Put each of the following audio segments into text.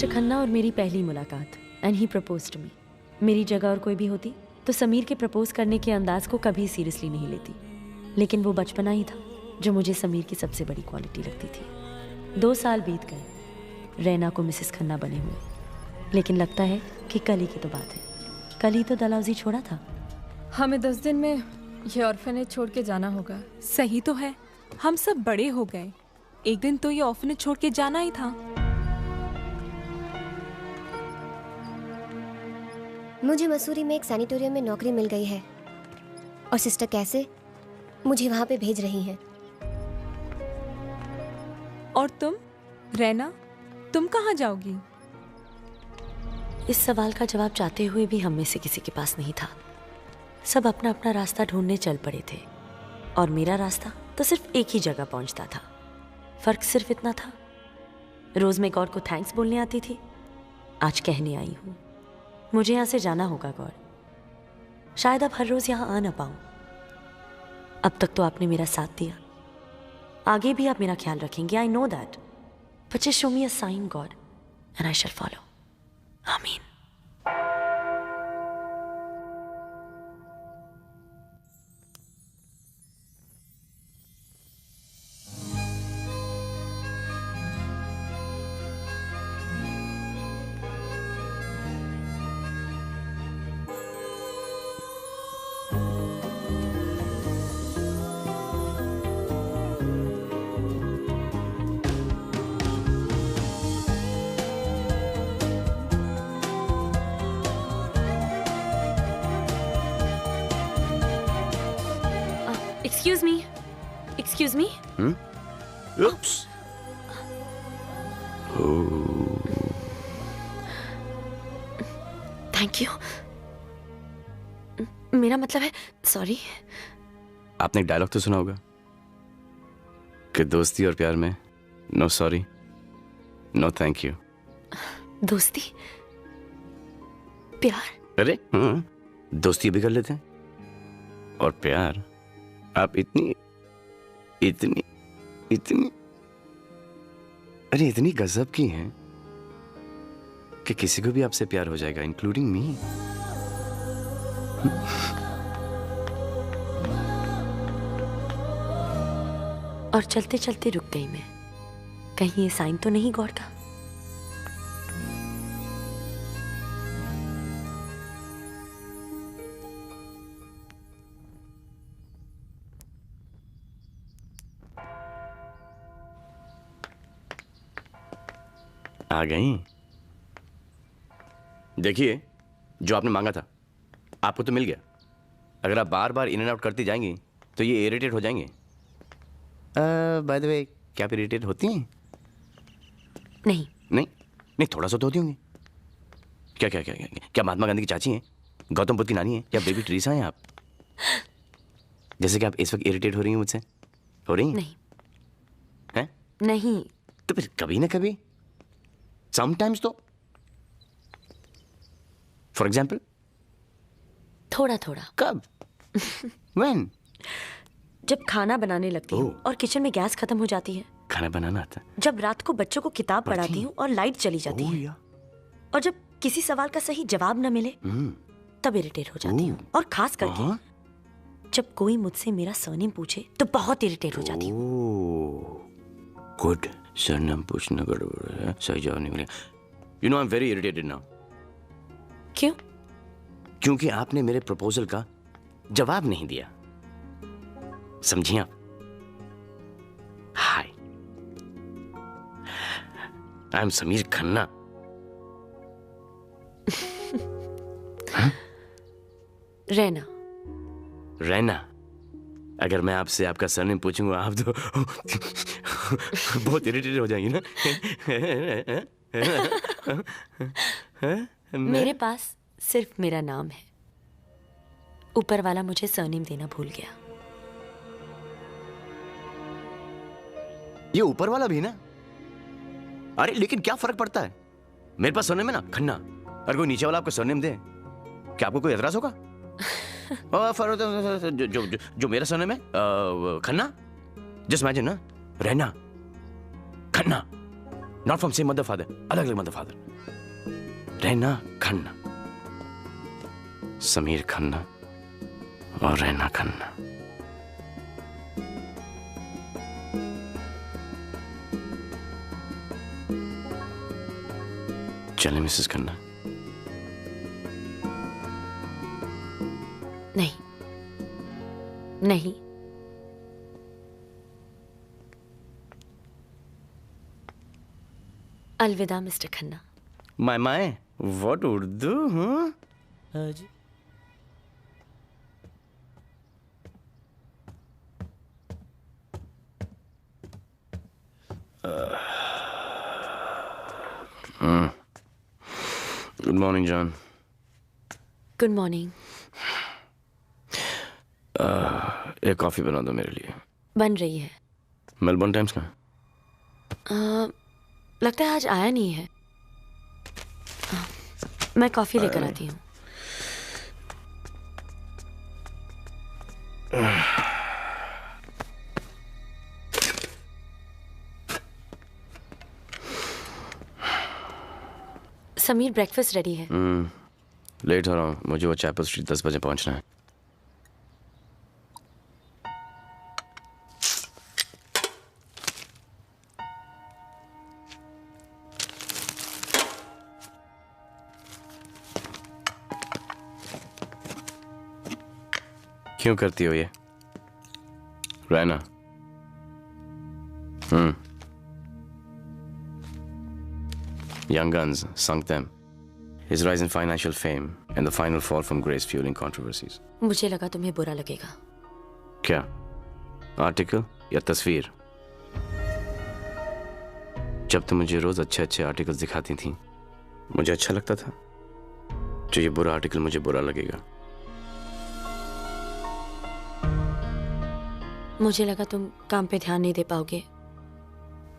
Mister Khanna और मेरी पहली मुलाकात, and he proposed to me. मेरी जगह और कोई भी होती तो समीर के प्रपोज करने के अंदाज को कभी सीरियसली नहीं लेती, लेकिन वो बचपना ही था जो मुझे समीर की सबसे बड़ी क्वालिटी लगती थी। 2 साल बीत गए रैना को मिसेस खन्ना बने हुए, लेकिन लगता है कि कल ही की तो बात है। कल ही तो डलहौजी छोड़ा था। हमें 10 दिन में ये ऑर्फनेज छोड़ के जाना होगा। सही तो है, हम सब बड़े हो गए, एक दिन तो ये ऑर्फनेज छोड़ के जाना ही था। मुझे मसूरी में एक सैनिटोरियम में नौकरी मिल गई है और सिस्टर कैसे मुझे वहां पे भेज रही हैं। और तुम रैना, तुम कहाँ जाओगी? इस सवाल का जवाब चाहते हुए भी हम में से किसी के पास नहीं था। सब अपना अपना रास्ता ढूंढने चल पड़े थे और मेरा रास्ता तो सिर्फ एक ही जगह पहुंचता था। फर्क सिर्फ इतना था, रोज मैं गॉड को थैंक्स बोलने आती थी, आज कहने आई हूं मुझे यहां से जाना होगा गॉड। शायद अब हर रोज यहां आ ना पाऊं। अब तक तो आपने मेरा साथ दिया, आगे भी आप मेरा ख्याल रखेंगे, I know that, but just show me a sign God and I shall follow. आमीन। Excuse me? Oops. Thank you. मेरा मतलब है सॉरी। आपने एक डायलॉग तो सुना होगा कि दोस्ती और प्यार में no sorry no thank you. दोस्ती प्यार? अरे दोस्ती भी कर लेते हैं और प्यार आप इतनी इतनी इतनी अरे इतनी गजब की हैं कि किसी को भी आपसे प्यार हो जाएगा, इंक्लूडिंग मी। और चलते चलते रुक गई मैं, कहीं ये साइन तो नहीं गॉड का? आ गई। देखिए, जो आपने मांगा था आपको तो मिल गया। अगर आप बार बार इन एंड आउट करती जाएंगी तो ये इरिटेट हो जाएंगे। बाय द वे, क्या आप इरिटेट होती हैं? नहीं नहीं नहीं, थोड़ा सा तो होती होंगी। क्या क्या क्या क्या क्या महात्मा गांधी की चाची हैं, गौतम बुद्ध की नानी हैं, या बेबी टेरेसा हैं आप? जैसे कि आप इस वक्त इरिटेट हो रही हैं मुझसे, हो रही हैं? नहीं हैं? नहीं। तो फिर कभी ना कभी, समटाइम्स तो। For example? थोड़ा थोड़ा। कब? When? जब खाना बनाने लगती हूँ और किचन में गैस खत्म हो जाती है। खाना बनाना आता है? जब रात को बच्चों को किताब पढ़ाती हूँ और लाइट चली जाती है। और जब किसी सवाल का सही जवाब न मिले तब इरिटेट हो जाती हूँ। और खास करके जब कोई मुझसे मेरा सरनेम पूछे तो बहुत इरिटेट हो जाती हूँ। गुड, सरनेम पूछना गड़बड़ है, सही जवाब नहीं मिलेगा। You know I am very irritated now. क्यों? क्योंकि आपने मेरे प्रपोजल का जवाब नहीं दिया। समझिए आप? हाय, आई एम समीर खन्ना। रैना। रैना? अगर मैं आपसे आपका सरनेम पूछूंगा आप तो बहुत इरिटेट हो जाएंगी ना। मेरे पास सिर्फ मेरा नाम है, ऊपर वाला मुझे सरनेम देना भूल गया। ये ऊपर वाला भी ना? अरे लेकिन क्या फर्क पड़ता है, मेरे पास सरनेम है ना, खन्ना। अगर कोई नीचे वाला आपको सरनेम दे, क्या आपको कोई एतराज होगा? जो मेरा सरनेम है खन्ना, जस्ट इमेजिन ना, Raina Khanna. Not from same mother father, अलग अलग मदर फादर। रैना खन्ना, समीर खन्ना और रैना खन्ना। चले मिसेस खन्ना? नहीं नहीं, अलविदा Mister Khanna. My what Urdu? हाँ जी। Good morning John. Good morning. एक कॉफी बना दो मेरे लिए। बन रही है। मेलबर्न टाइम्स का? लगता है आज आया नहीं है। मैं कॉफी लेकर आती हूँ। समीर, ब्रेकफास्ट रेडी है। लेट हो रहा हूँ, मुझे वो चैपल स्ट्रीट 10 बजे पहुंचना है। क्यों करती हो ये Raina? Young Guns sunk them. His rise in financial fame and the final fall from grace fueling controversies. मुझे लगा तुम्हें बुरा लगेगा। क्या? आर्टिकल या तस्वीर? जब तुम मुझे रोज अच्छे अच्छे आर्टिकल्स दिखाती थी, मुझे अच्छा लगता था। जो ये बुरा आर्टिकल मुझे बुरा लगेगा। मुझे लगा तुम काम पे ध्यान नहीं दे पाओगे,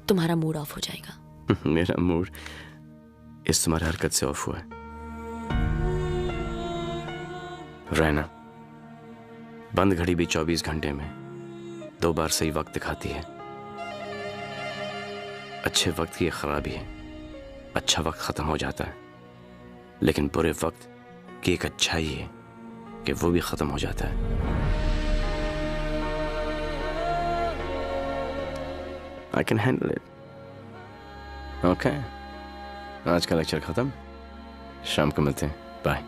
तुम्हारा मूड ऑफ हो जाएगा। मेरा मूड इस तुम्हारी हरकत से ऑफ हुआ है। रैना, बंद घड़ी भी 24 घंटे में 2 बार सही वक्त दिखाती है। अच्छे वक्त की खराबी है, अच्छा वक्त खत्म हो जाता है, लेकिन बुरे वक्त की एक अच्छाई है कि वो भी खत्म हो जाता है। I can handle it. Okay. आज का लेक्चर खत्म, शाम को मिलते हैं। Bye.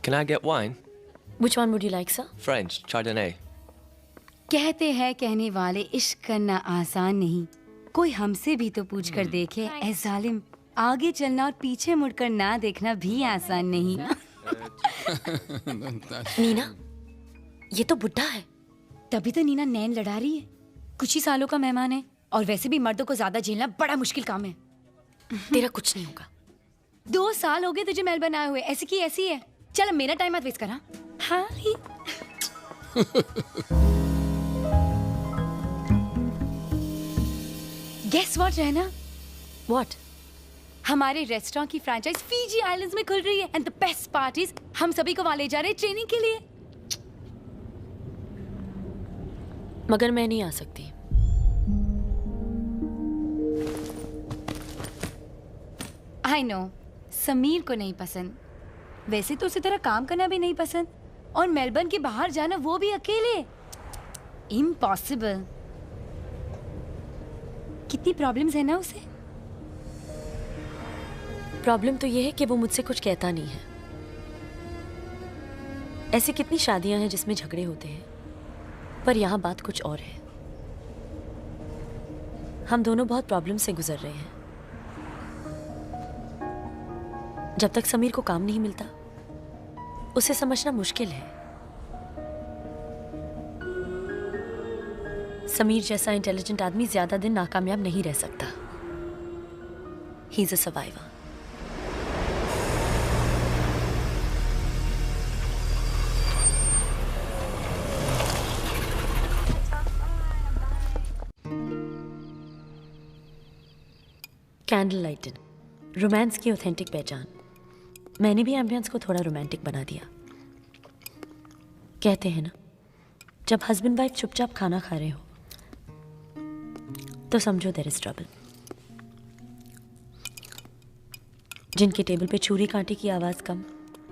Can I get wine? Which one would you like, sir? French, Chardonnay. कहते हैं कहने वाले इश्क करना आसान नहीं, कोई हमसे भी तो पूछ कर देखे। ऐ जालिम, आगे चलना और पीछे मुड़कर ना देखना भी आसान नहीं। नीना, ये तो बुड्ढा है। तभी तो नीना नैन लड़ा रही है। कुछ ही सालों का मेहमान है, और वैसे भी मर्दों को ज्यादा झेलना बड़ा मुश्किल काम है। तेरा कुछ नहीं होगा। 2 साल हो गए तुझे मेलबर्न आए हुए, ऐसी की ऐसी है। चल अब मेरा टाइम मत वेस्ट करा। हाँ ही। Guess what, रहना? What? हमारे रेस्टोरेंट की फ्रैंचाइज फीजी आइलैंड्स में खुल रही है, एंड द बेस्ट पार्टीज हम सभी को वहां ले जा रहे हैं ट्रेनिंग के लिए। मगर मैं नहीं आ सकती। आई नो, समीर को नहीं पसंद, वैसे तो उसे तरह काम करना भी नहीं पसंद, और मेलबर्न के बाहर जाना वो भी अकेले, इम्पॉसिबल। कितनी प्रॉब्लम्स है ना उसे। प्रॉब्लम तो ये है कि वो मुझसे कुछ कहता नहीं है। ऐसी कितनी शादियां हैं जिसमें झगड़े होते हैं, पर यहाँ बात कुछ और है। हम दोनों बहुत प्रॉब्लम से गुजर रहे हैं। जब तक समीर को काम नहीं मिलता, उसे समझना मुश्किल है। समीर जैसा इंटेलिजेंट आदमी ज्यादा दिन नाकामयाब नहीं रह सकता। He is a survivor. Candle lighted, romance की ऑथेंटिक पहचान। मैंने भी एम्बियंस को थोड़ा रोमांटिक बना दिया। कहते हैं ना, जब हस्बैंड वाइफ चुपचाप खाना खा रहे हो तो समझो देयर इज ट्रबल। जिनके टेबल पे छुरी कांटे की आवाज कम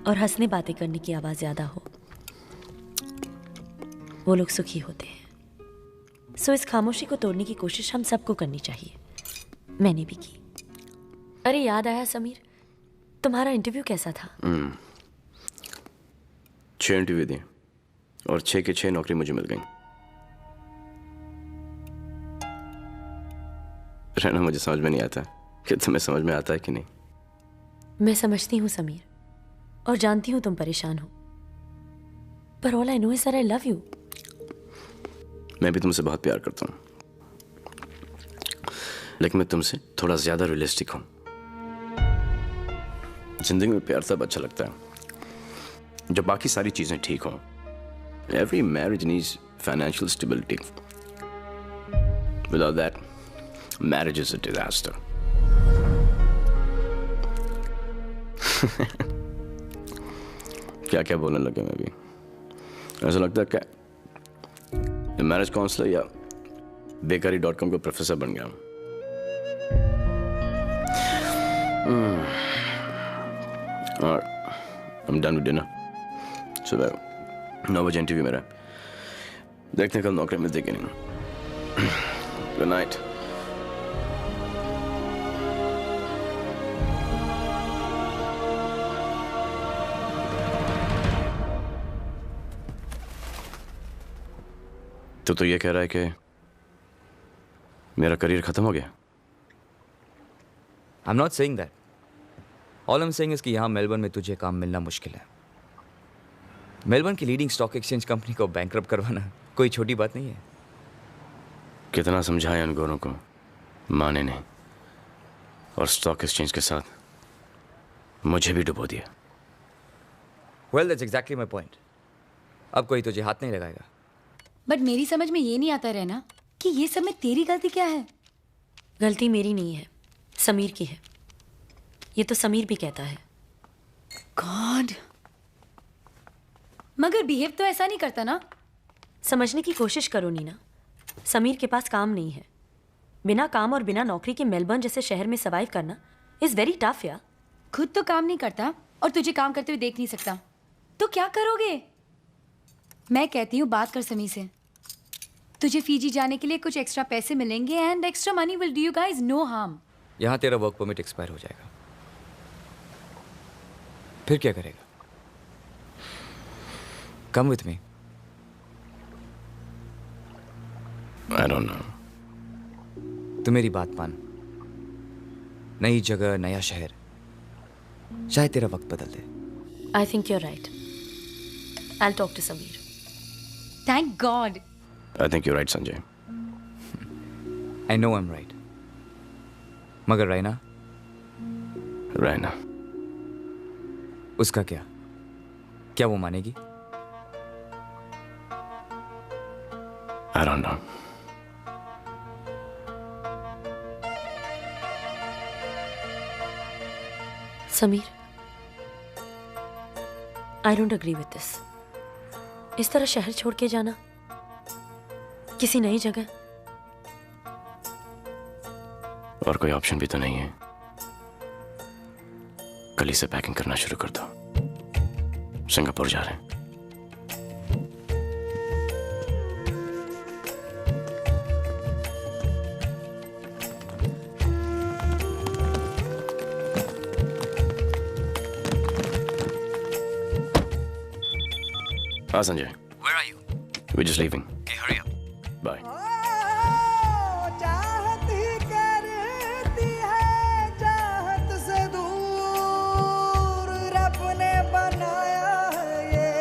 और हंसने बातें करने की आवाज ज्यादा हो, वो लोग सुखी होते हैं। सो इस खामोशी को तोड़ने की कोशिश हम सबको करनी चाहिए। मैंने भी की। अरे याद आया समीर, तुम्हारा इंटरव्यू कैसा था? 6 इंटरव्यू दिए और 6 के 6 नौकरी मुझे मिल गई। रहना मुझे समझ में नहीं आता कि तुम्हें समझ में आता है कि नहीं। मैं समझती हूँ समीर, और जानती हूँ तुम परेशान हो, पर all I know is that I love you. मैं भी तुमसे बहुत प्यार करता हूँ, लेकिन मैं तुमसे थोड़ा ज्यादा रियलिस्टिक हूँ। जिंदगी में प्यार तब अच्छा लगता है जब बाकी सारी चीजें ठीक हों। Every marriage needs financial stability. Without that marriage is a disaster. क्या क्या बोलने लगे मैं भी। ऐसा लगता है क्या मैरिज काउंसलर या बेकारी.com का प्रोफेसर बन गया हूं। और I'm done with dinner. सुबह 9 बजे इंटरव्यू मेरा। देखते हैं कल नौकरी मिलती कि नहीं। Good night. तो ये कह रहा है कि मेरा करियर खत्म हो गया? I'm not saying that. All I'm saying is कि यहाँ मेलबर्न में तुझे काम मिलना मुश्किल है। मेलबर्न की लीडिंग स्टॉक एक्सचेंज कंपनी को बैंकरप्ट करवाना कोई छोटी बात नहीं है। कितना समझाया उन गोरों को, माने नहीं, और स्टॉक एक्सचेंज के साथ मुझे भी डुबो दिया। Well, that's exactly my point. अब कोई तुझे हाथ नहीं लगाएगा। बट मेरी समझ में ये नहीं आता रहना कि ये सब में तेरी गलती क्या है। गलती मेरी नहीं है, समीर की है। ये तो समीर भी कहता है। गॉड, मगर बिहेव तो ऐसा नहीं करता ना। समझने की कोशिश करो नीना, समीर के पास काम नहीं है। बिना काम और बिना नौकरी के मेलबर्न जैसे शहर में सर्वाइव करना इज वेरी टफ यार। खुद तो काम नहीं करता और तुझे काम करते हुए देख नहीं सकता, तो क्या करोगे? मैं कहती हूँ बात कर समी से। तुझे फीजी जाने के लिए कुछ एक्स्ट्रा पैसे मिलेंगे and extra money will do you guys no harm. यहाँ तेरा वर्क परमिट एक्सपायर हो जाएगा, फिर क्या करेगा? Come with me. I don't no. तू मेरी बात मान। नई जगह, नया शहर, शायद तेरा वक्त बदल दे। I think you are right. I will talk to Sameer. Thank God. I think you right Sanjay. I know I am right. मगर रायना, रायना उसका क्या? क्या वो मानेगी? I don't know. Sameer, I don't agree with this. इस तरह शहर छोड़ के जाना, किसी नई जगह। और कोई ऑप्शन भी तो नहीं है। कल ही से पैकिंग करना शुरू कर दो। सिंगापुर जा रहे हैं। हाँ Sanjay. Where are you? We're just leaving. Okay, hurry up. Bye. चाहत ही करती है चाहत से दूर, रब ने बनाया है ये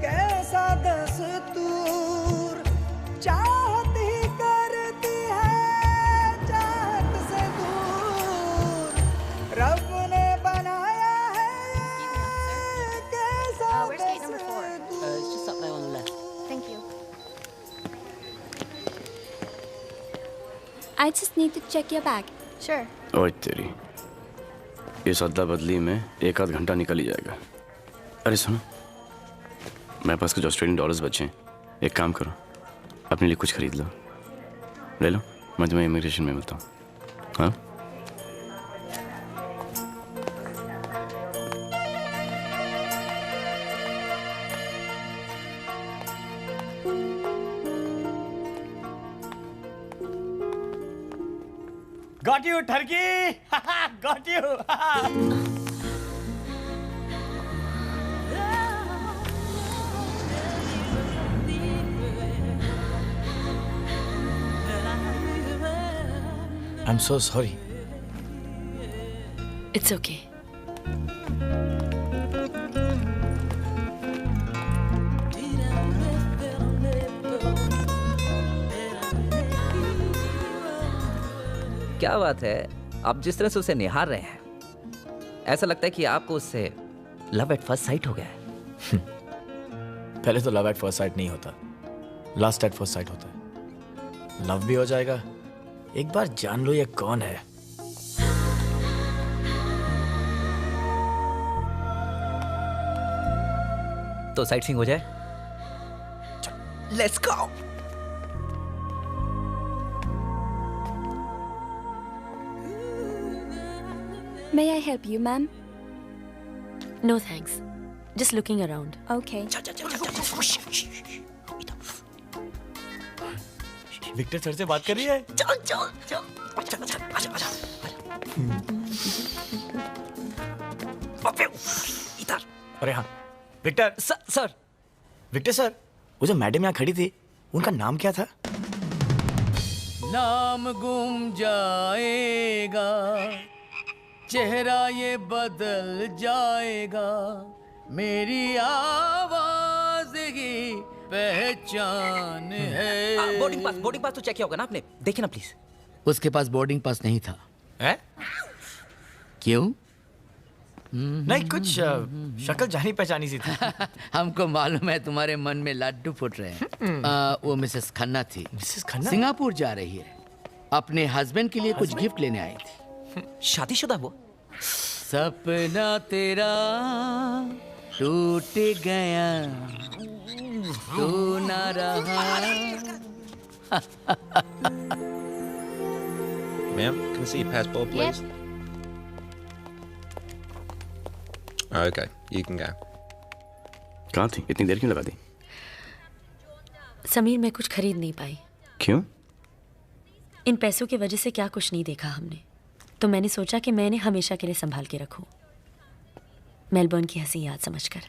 कैसा दस्तूर। चाहत ही करती है चाहत से दूर, रब ने बनाया है ये कैसा दस्तूर। It's just up there on the left. Thank you. I just need to check your bag. Sure. ओए तेरी, इस अदला बदली में एक आध घंटा निकल ही जाएगा। अरे सुनो, मेरे पास कुछ ऑस्ट्रेलियन डॉलर्स बचे हैं। एक काम करो, अपने लिए कुछ खरीद लो, ले लो, मैं तुम्हें इमिग्रेशन में मिलता हूँ। हाँ, Got you, turkey! Got you! I'm so sorry. It's okay. क्या बात है, आप जिस तरह से उसे निहार रहे हैं, ऐसा लगता है कि आपको उससे लव एट फर्स्ट साइट हो गया है। पहले तो लव एट फर्स्ट साइट नहीं होता, लास्ट एट फर्स्ट साइट होता है। लव भी हो जाएगा, एक बार जान लो ये कौन है। तो साइट सीइंग हो जाए। Let's go. May I help you, ma'am? No thanks, just looking around. Okay. Victor sir से बात कर रही है। इधर। अरे हाँ, विक्टर सर। विक्टर सर, वो जो मैडम यहाँ खड़ी थी, उनका नाम क्या था? नाम गुम जाएगा, चेहरा ये बदल जाएगा, मेरी आवाज ही पहचान है। बोर्डिंग पास तो चेक किया होगा ना आपने, देखिए ना प्लीज। उसके पास बोर्डिंग पास नहीं था। है? क्यों? नहीं, कुछ शक्ल जानी पहचानी सी थी। हमको मालूम है तुम्हारे मन में लड्डू फूट रहे हैं। वो मिसेस खन्ना थी। मिसेस खन्ना? सिंगापुर जा रही है, अपने हस्बैंड के लिए कुछ गिफ्ट लेने आई थी। शादीशुदा वो? सपना तेरा टूट गया, तू ना रहा। Ma'am, can I see your passport, please? Okay, you can go. कहाँ थी? इतनी देर क्यों लगा दी? समीर, मैं कुछ खरीद नहीं पाई। क्यों? इन पैसों की वजह से क्या कुछ नहीं देखा हमने, तो मैंने सोचा कि मैं इन्हें हमेशा के लिए संभाल के रखूं, मेलबर्न की हंसी याद समझकर।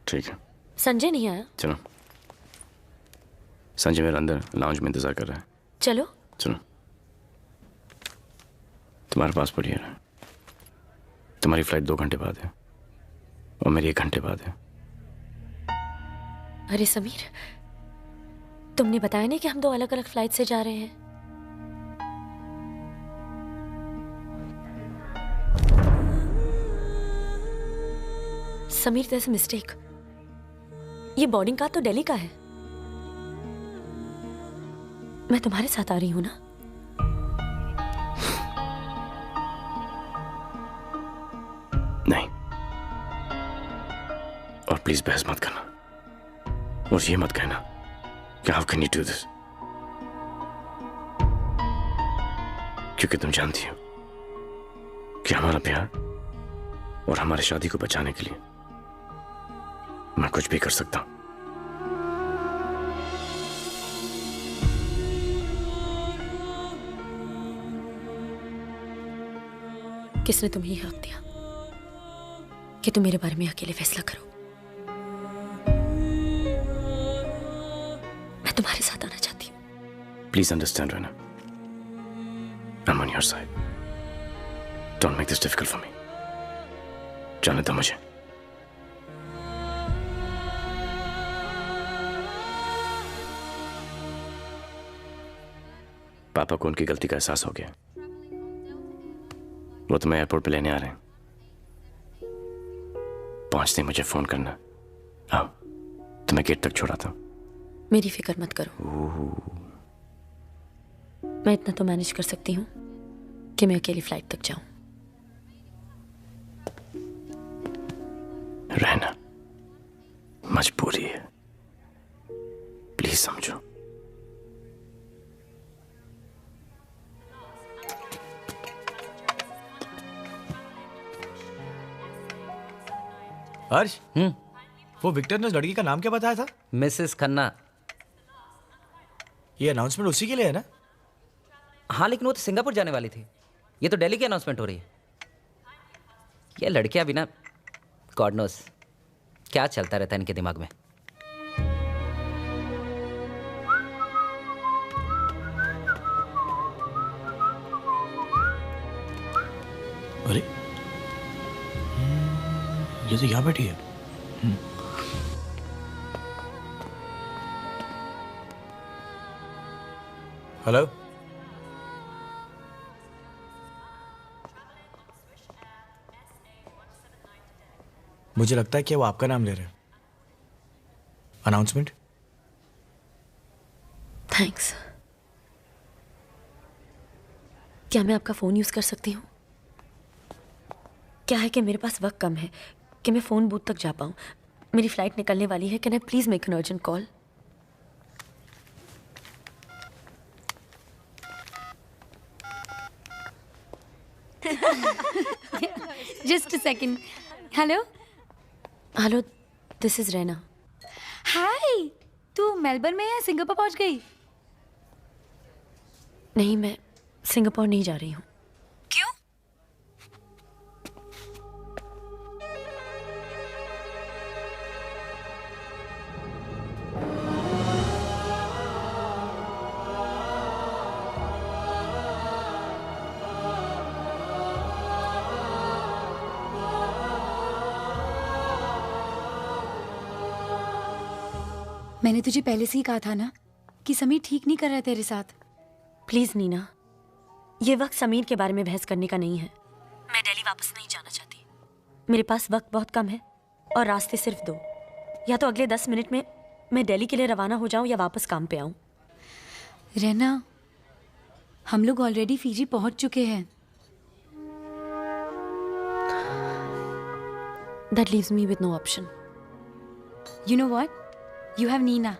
ठीक है। संजय नहीं आया? चलो, संजय मेरे अंदर लाउंज में इंतजार कर रहा है। चलो। चलो, तुम्हारा पासपोर्ट ये है। तुम्हारी फ्लाइट 2 घंटे बाद है और मेरी 1 घंटे बाद है। अरे समीर, तुमने बताया नहीं कि हम 2 अलग अलग फ्लाइट से जा रहे हैं? Sameer, there's a mistake. ये बोर्डिंग कार्ड तो दिल्ली का है। मैं तुम्हारे साथ आ रही हूं ना? नहीं, और प्लीज बहस मत करना और ये मत कहना कि how can you do this, क्योंकि तुम जानती हो कि हमारा प्यार और हमारी शादी को बचाने के लिए मैं कुछ भी कर सकता हूं। किसने तुम्हें ये हक दिया कि तुम मेरे बारे में अकेले फैसला करो? मैं तुम्हारे साथ आना चाहती हूँ। Please understand Raina, I am on your side. Don't make this difficult for me. जाने दो मुझे। पापा को उनकी गलती का एहसास हो गया। वो तुम्हें एयरपोर्ट पे लेने आ रहे हैं। पहुंचते ही मुझे फोन करना। आओ, तुम्हें गेट तक छोड़ा था। मेरी फिक्र मत करो, मैं इतना तो मैनेज कर सकती हूँ। कि मैं अकेली फ्लाइट तक जाऊं। रहना मजबूरी है, प्लीज समझो। हर्ष, वो विक्टर ने उस लड़की का नाम क्या बताया था? मिसेस खन्ना। ये अनाउंसमेंट उसी के लिए है ना? हाँ, लेकिन वो तो सिंगापुर जाने वाली थी। ये तो दिल्ली की अनाउंसमेंट हो रही है। ये लड़कियां भी ना, गॉड नोस क्या चलता रहता है इनके दिमाग में। अरे ये तो यहाँ बैठी है। हेलो, मुझे लगता है कि वो आपका नाम ले रहे हैं। अनाउंसमेंट। थैंक्स। क्या मैं आपका फ़ोन यूज़ कर सकती हूँ? क्या है कि मेरे पास वक्त कम है कि मैं फ़ोन बूथ तक जा पाऊँ। मेरी फ़्लाइट निकलने वाली है। Can I please make an urgent call? Just a second. Hello hello, this is Raina. Hi, तू मेलबर्न में या सिंगापुर पहुंच गई? नहीं, मैं सिंगापुर नहीं जा रही हूँ। क्यों? मैंने तुझे पहले से ही कहा था ना कि समीर ठीक नहीं कर रहा है तेरे साथ। प्लीज़ नीना, ये वक्त समीर के बारे में बहस करने का नहीं है। मैं दिल्ली वापस नहीं जाना चाहती। मेरे पास वक्त बहुत कम है और रास्ते सिर्फ 2। या तो अगले 10 मिनट में मैं दिल्ली के लिए रवाना हो जाऊं या वापस काम पे आऊं। रहना, हम लोग ऑलरेडी फीजी पहुंच चुके हैं। That leaves me with no option. You know what? You have Nina.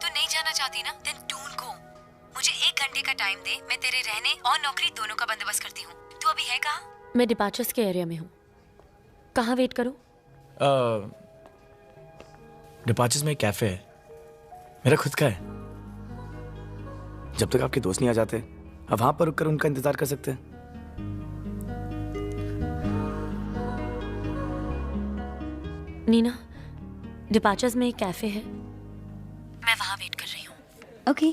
तू नहीं जाना चाहती ना? Then don't go. मुझे 1 घंटे का टाइम दे, मैं तेरे रहने और नौकरी दोनों का बंदोबस्त करती हूँ। तू अभी है कहाँ? मैं डिपार्चर्स के एरिया में हूँ। कहाँ वेट करूँ? डिपार्चर्स में एक कैफे है, मेरा खुद का है। जब तक आपके दोस्त नहीं आ जाते, आप वहां पर रुककर उनका इंतजार कर सकते हैं। नीना, डिपार्चर्स में एक कैफे है, मैं वहां वेट कर रही हूँ। ओके।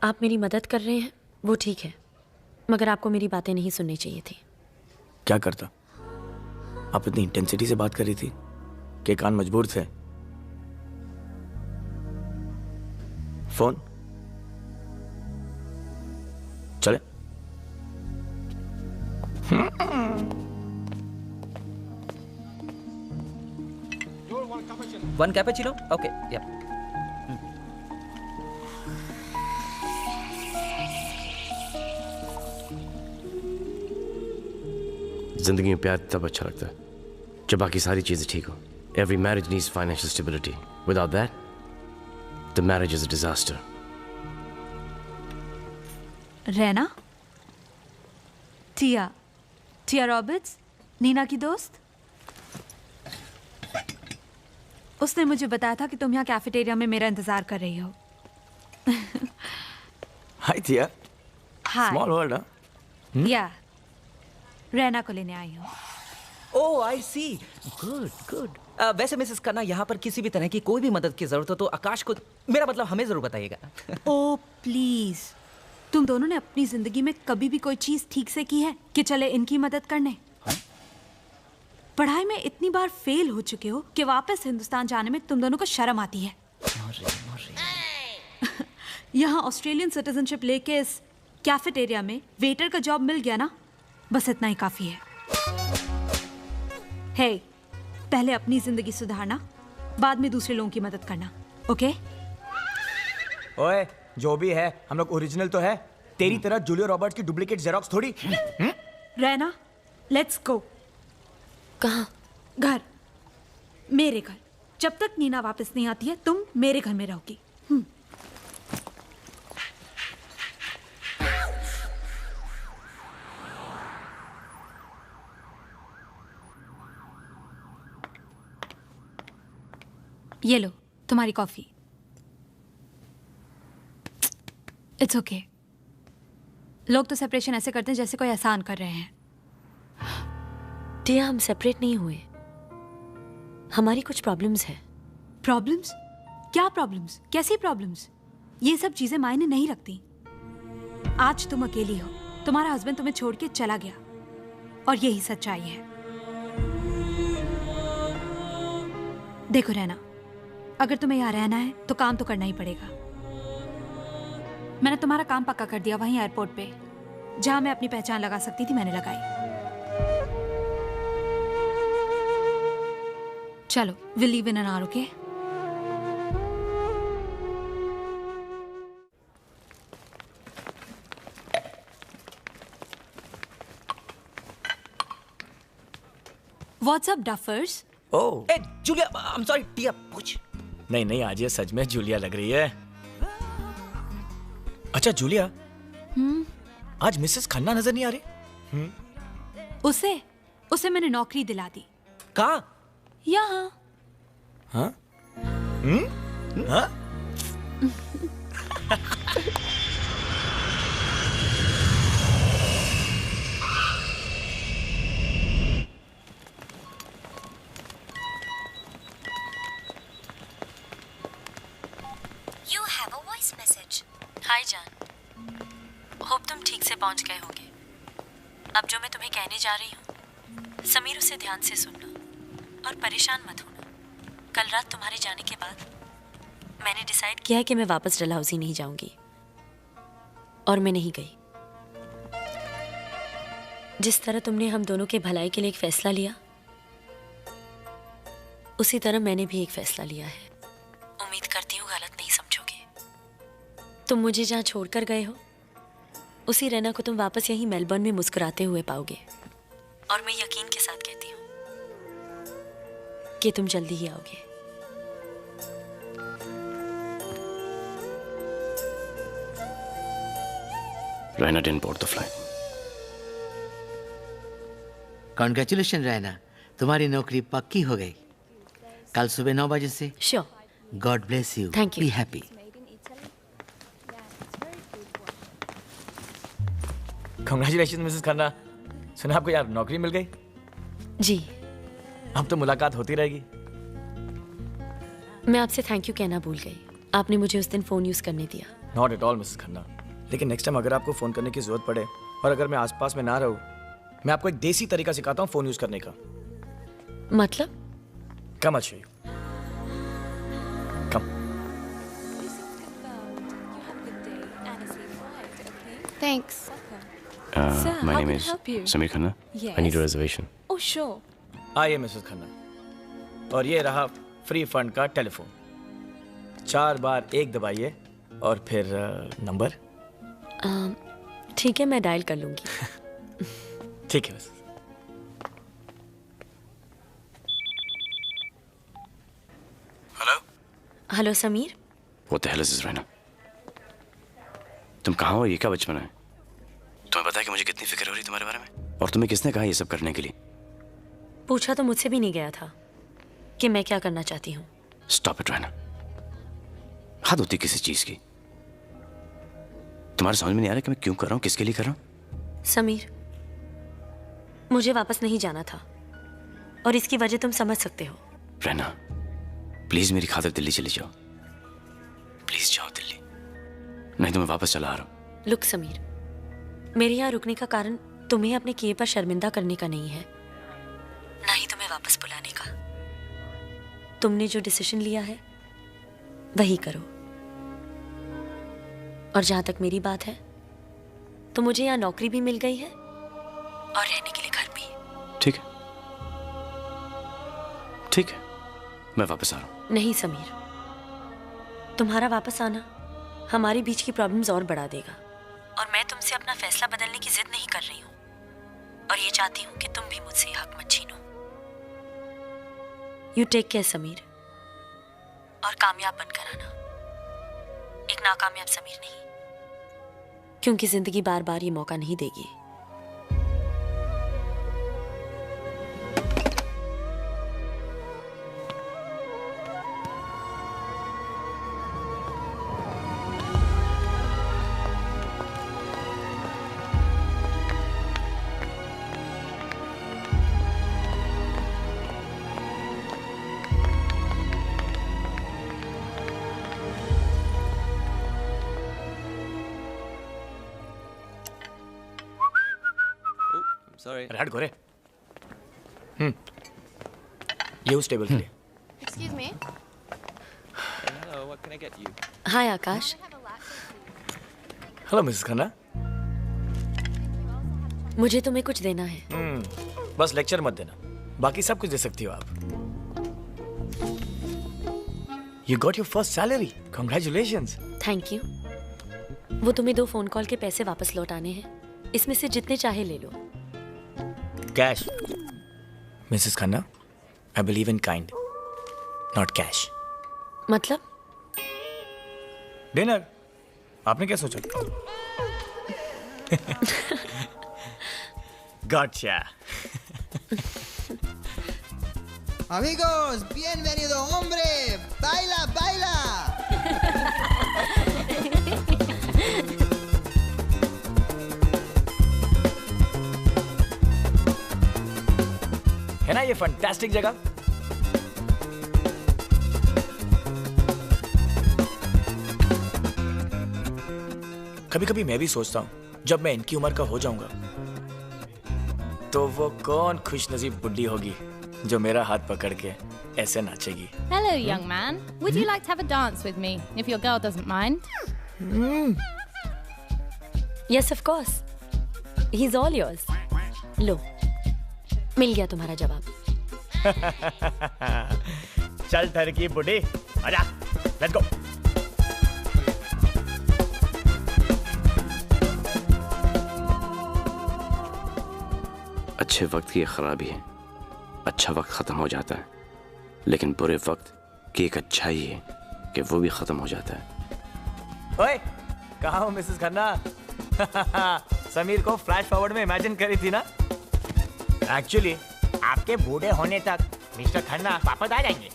आप मेरी मदद कर रहे हैं, वो ठीक है, मगर आपको मेरी बातें नहीं सुननी चाहिए थी। क्या करता? आप इतनी इंटेंसिटी से बात कर रही थी कि कान मजबूर थे। फोन चले? One cappuccino? ओके, या। जिंदगी में प्यार तब अच्छा लगता है जब बाकी सारी चीजें ठीक हो। Every marriage needs financial stability. Without that, the marriage is a disaster. Raina? Tia Roberts, Nina की दोस्त। उसने मुझे बताया था कि तुम यहाँ कैफेटेरिया में मेरा इंतजार कर रही हो। हाय टिया। हाय। स्मॉल वर्ल्ड, हाँ? या रैना को लेने आई हूँ। Oh, I see. Good good. वैसे मिसेस खन्ना, यहाँ पर किसी भी तरह की कोई भी मदद की जरूरत हो तो आकाश को, मेरा मतलब हमें जरूर बताइएगा। ओ प्लीज, तुम दोनों ने अपनी जिंदगी में कभी भी कोई चीज ठीक से की है कि चले इनकी मदद करने? पढ़ाई में इतनी बार फेल हो चुके हो कि वापस हिंदुस्तान जाने में तुम दोनों को शर्म आती है। यहाँ ऑस्ट्रेलियन सिटीजनशिप लेके इस कैफेटेरिया में वेटर का जॉब मिल गया ना, बस इतना ही काफी है। हे, पहले अपनी जिंदगी सुधारना, बाद में दूसरे लोगों की मदद करना, ओके? ओए, जो भी है हम लोग ओरिजिनल तो है, तेरी तरह जूलिया रॉबर्ट्स की डुप्लीकेट जेरोक्स थोड़ी। रहना, लेट्स गो। कहाँ? घर, मेरे घर। जब तक नीना वापस नहीं आती है तुम मेरे घर में रहोगी। ये लो तुम्हारी कॉफी। It's okay. लोग तो सेपरेशन ऐसे करते हैं जैसे कोई एहसान कर रहे हैं। टिया, हम सेपरेट नहीं हुए, हमारी कुछ प्रॉब्लम्स हैं। प्रॉब्लम्स? क्या प्रॉब्लम्स? कैसी प्रॉब्लम्स? ये सब चीजें मायने नहीं रखती। आज तुम अकेली हो, तुम्हारा हस्बैंड तुम्हें छोड़ के चला गया और यही सच्चाई है। देखो रहना, अगर तुम्हें यहाँ रहना है तो काम तो करना ही पड़ेगा। मैंने तुम्हारा काम पक्का कर दिया वहीं एयरपोर्ट पे, जहां मैं अपनी पहचान लगा सकती थी मैंने लगाई। चलो, will leave in an hour, okay? What's up, duffers? Oh, ए Julia, I am sorry, Tia पूछ। नहीं नहीं, आज ये सच में जूलिया लग रही है। अच्छा जूलिया, आज मिसेस खन्ना नजर नहीं आ रही? उसे मैंने नौकरी दिला दी। कहाँ? यहाँ। हाँ? हाँ? You have a voice message. हाय जान, होप तुम ठीक से पहुंच गए होगे। अब जो मैं तुम्हें कहने जा रही हूँ, समीर उसे ध्यान से सुनना और परेशान मत होना। कल रात तुम्हारे जाने के बाद मैंने डिसाइड किया है कि मैं वापस डलहौजी नहीं जाऊंगी, और मैं नहीं गई। जिस तरह तुमने हम दोनों के भलाई के लिए एक फैसला लिया, उसी तरह मैंने भी एक फैसला लिया है। उम्मीद करती हूँ गलत नहीं समझोगे। तुम मुझे जहाँ छोड़कर गए हो, उसी रैना को तुम वापस यहीं मेलबर्न में मुस्कुराते हुए पाओगे, और मैं यकीन के साथ कहती हूँ कि तुम जल्दी ही आओगे। Raina didn't board the flight. Congratulation Raina, तुम्हारी नौकरी पक्की हो गई। कल सुबह 9 बजे से। Sure. God bless you. Thank you. Be happy. Congratulation Mrs Khanna. सुना आपको यार नौकरी मिल गई? जी। अब तो मुलाकात होती रहेगी। मैं आपसे थैंक यू कहना भूल गई। आपने मुझे उस दिन फोन यूज करने दिया। Not at all Mrs Khanna, लेकिन नेक्स्ट टाइम अगर आपको फोन करने की जरूरत पड़े और अगर मैं आसपास में ना रहूं, मैं आपको एक देसी तरीका सिखाता हूं फोन यूज करने का। मतलब? कम अच्छी कम। Thanks. Sir, My how name can I is help you? Samir Khanna. Yes. I need a reservation. Oh, sure. आइए मिसेस खन्ना, और ये रहा फ्री फंड का टेलीफोन। 4 बार 1 दबाइए और फिर नंबर। ठीक है, मैं डायल कर लूंगी। ठीक है। Hello. Hello Sameer. What the hell is this, Raina? तुम कहाँ हो? ये क्या बचपन है? तुम्हें पता है कि मुझे कितनी फिक्र हो रही है तुम्हारे बारे में? और तुम्हें किसने कहा ये सब करने के लिए? पूछा तो मुझसे भी नहीं गया था कि मैं क्या करना चाहती हूँ। Stop it, Raina. हद होती किसी चीज की। तुम्हारे समझ में नहीं आ रहा कि मैं क्यों कर रहा हूँ, किसके लिए कर रहा हूँ? समीर, मुझे वापस नहीं जाना था, और इसकी वजह तुम समझ सकते हो। रैना, प्लीज मेरी खातिर दिल्ली चली जाओ। प्लीज जाओ दिल्ली, नहीं तो मैं वापस चला आ रहा हूँ। लुक समीर, मेरे यहाँ रुकने का कारण तुम्हें अपने किए पर शर्मिंदा करने का नहीं है, ना ही तुम्हें वापस बुलाने का। तुमने जो डिसीजन लिया है वही करो। और जहां तक मेरी बात है, तो मुझे यहाँ नौकरी भी मिल गई है और रहने के लिए घर भी। ठीक है, ठीक है, मैं वापस आ रहा हूँ। नहीं समीर, तुम्हारा वापस आना हमारे बीच की प्रॉब्लम्स और बढ़ा देगा। और मैं तुमसे अपना फैसला बदलने की जिद नहीं कर रही हूँ, और ये चाहती हूँ कि तुम भी मुझसे ये हक मत छीनो। यू टेक केयर समीर, और कामयाब बनकर आना, एक नाकामयाब समीर नहीं, क्योंकि जिंदगी बार बार ये मौका नहीं देगी। Sorry. अरे हट गोरे। ये उस टेबल के लिए। Excuse me. Hello, what can I get you? Hi Akash. Hello Mrs Khanna. मुझे तुम्हें कुछ देना है। बस लेक्चर मत देना, बाकी सब कुछ दे सकती हो आप। You got your first salary. Congratulations. Thank you. वो तुम्हें 2 फोन कॉल के पैसे वापस लौटाने हैं, इसमें से जितने चाहे ले लो। Cash. Mrs. Khanna, I believe in kind, not cash. मतलब? डिनर। आपने क्या सोचा? Gotcha. Amigos, bienvenido, hombre. Baila, baila. है ना ये फंटास्टिक जगह? कभी कभी मैं भी सोचता हूँ जब मैं इनकी उम्र का हो जाऊंगा तो वो कौन खुशनसीब बुड्ढी होगी जो मेरा हाथ पकड़ के ऐसे नाचेगी। Hello, young man. Would you like to have a dance with me, if your girl doesn't mind? Yes, of course. He's all yours. लो, मिल गया तुम्हारा जवाब। चल ठरकी बुड्ढी, आजा, लेट्स गो। अच्छे वक्त की खराबी है, अच्छा वक्त खत्म हो जाता है, लेकिन बुरे वक्त की एक अच्छाई है कि वो भी खत्म हो जाता है। ओए, कहाँ हो मिसेस खन्ना? समीर को फ्लैश फॉरवर्ड में इमेजिन करी थी ना? एक्चुअली आपके बूढ़े होने तक मिस्टर खन्ना वापस आ जाएंगे।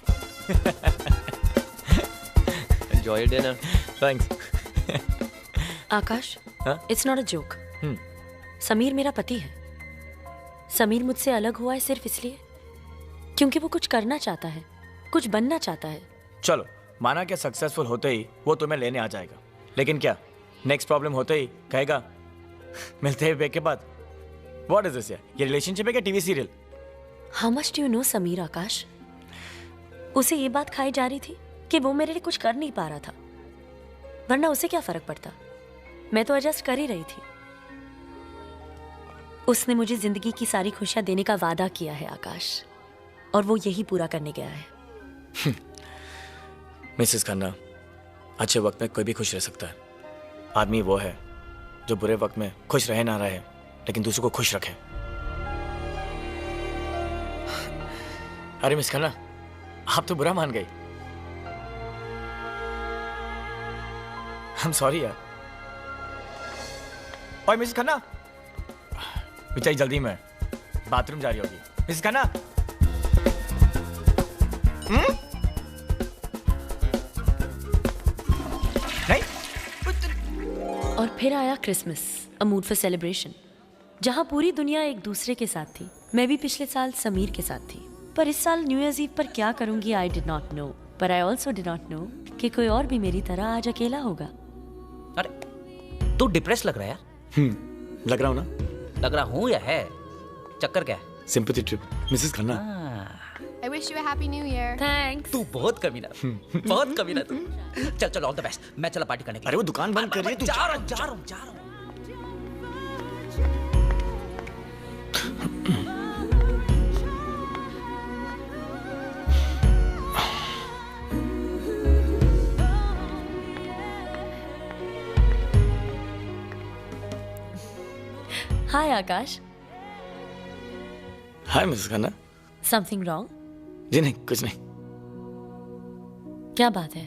Enjoy your dinner. Thanks. Akash, it's not a joke. Sameer मेरा पति है। समीर मुझसे अलग हुआ है सिर्फ इसलिए क्योंकि वो कुछ करना चाहता है, कुछ बनना चाहता है। चलो माना कि सक्सेसफुल होते ही वो तुम्हें लेने आ जाएगा, लेकिन क्या नेक्स्ट प्रॉब्लम होते ही कहेगा मिलते हैं ब्रेक के बाद व्हाट इज दिस यार, ये रिलेशनशिप है क्या TV serial? How much do you know Sameer Akash? उसे ये बात खाई जा रही थी कि वो मेरे लिए कुछ कर नहीं पा रहा था, वरना उसे क्या फर्क पड़ता, मैं तो एडजस्ट कर ही रही थी। उसने मुझे जिंदगी की सारी खुशियां देने का वादा किया है आकाश, और वो यही पूरा करने गया है। मिसेस खन्ना, अच्छे वक्त में कोई भी खुश रह सकता है। आदमी वो है जो बुरे वक्त में खुश रहे ना रहे लेकिन दूसरों को खुश रखे। अरे मिस खन्ना, आप तो बुरा मान गई। I'm sorry यार। ओए मिसेस खन्ना, बेचारी जल्दी में बाथरूम जा रही होगी। मिसेस खन्ना, नहीं? और फिर आया Christmas, a mood for celebration, जहां पूरी दुनिया एक दूसरे के साथ थी। मैं भी पिछले साल समीर के साथ थी, पर इस साल न्यू ईयर्स ईव पर क्या करूंगी आई डिड नॉट नो, पर I also did not know कि कोई और भी मेरी तरह आज अकेला होगा। अरे तू डिप्रेस लग रहा है यार। लग रहा हूँ ना? लग रहा हूँ या है? चक्कर क्या है? Sympathy trip Mrs Khanna. I wish you a happy new year. Thanks. तू बहुत कमीना, बहुत कमीना तू। चल चल, ऑल द बेस्ट। मैं चला पार्टी करने के लिए। अरे वो दुकान बंद कर रही है, तू जा रहा हूँ। Hi Akash. Hi Miss Khanna. Something wrong? जी नहीं, कुछ नहीं, क्या बात है?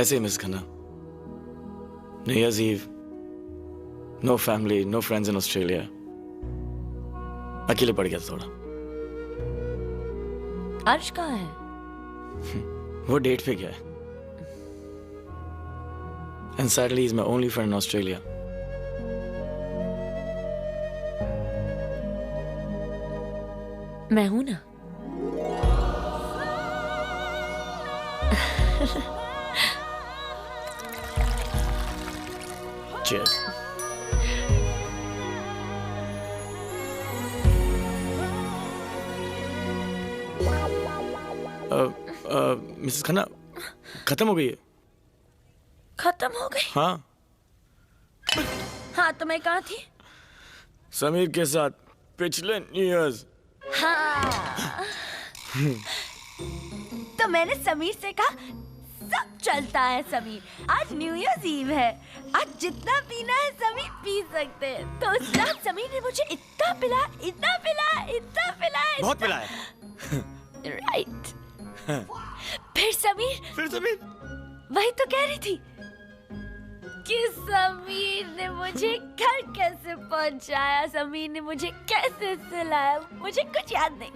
ऐसे ही Miss Khanna. New Year's Eve, no family, no friends in Australia, अकेले पड़ गया था थोड़ा। अर्श कहाँ है? वो डेट पे गया है। And sadly, he's my only friend in Australia. मैं हूं ना। Cheers. मिसेस खन्ना, खत्म हो गई है। खत्म हो गई? हाँ, हाँ तो मैं कहाँ थी? समीर के साथ पिछले न्यू ईयर्स। हाँ तो मैंने समीर से कहा सब चलता है समीर, आज न्यू ईयर्स ईव है, आज जितना पीना है समीर पी सकते हैं। तो उस रात समीर ने मुझे इतना पिलाया, इतना पिलाया, इतना पिलाया, बहुत पिलाया। राइट। फिर समीर वही तो कह रही थी कि समीर ने मुझे घर कैसे पहुंचाया, समीर ने मुझे कैसे सुलाया, मुझे कुछ याद नहीं।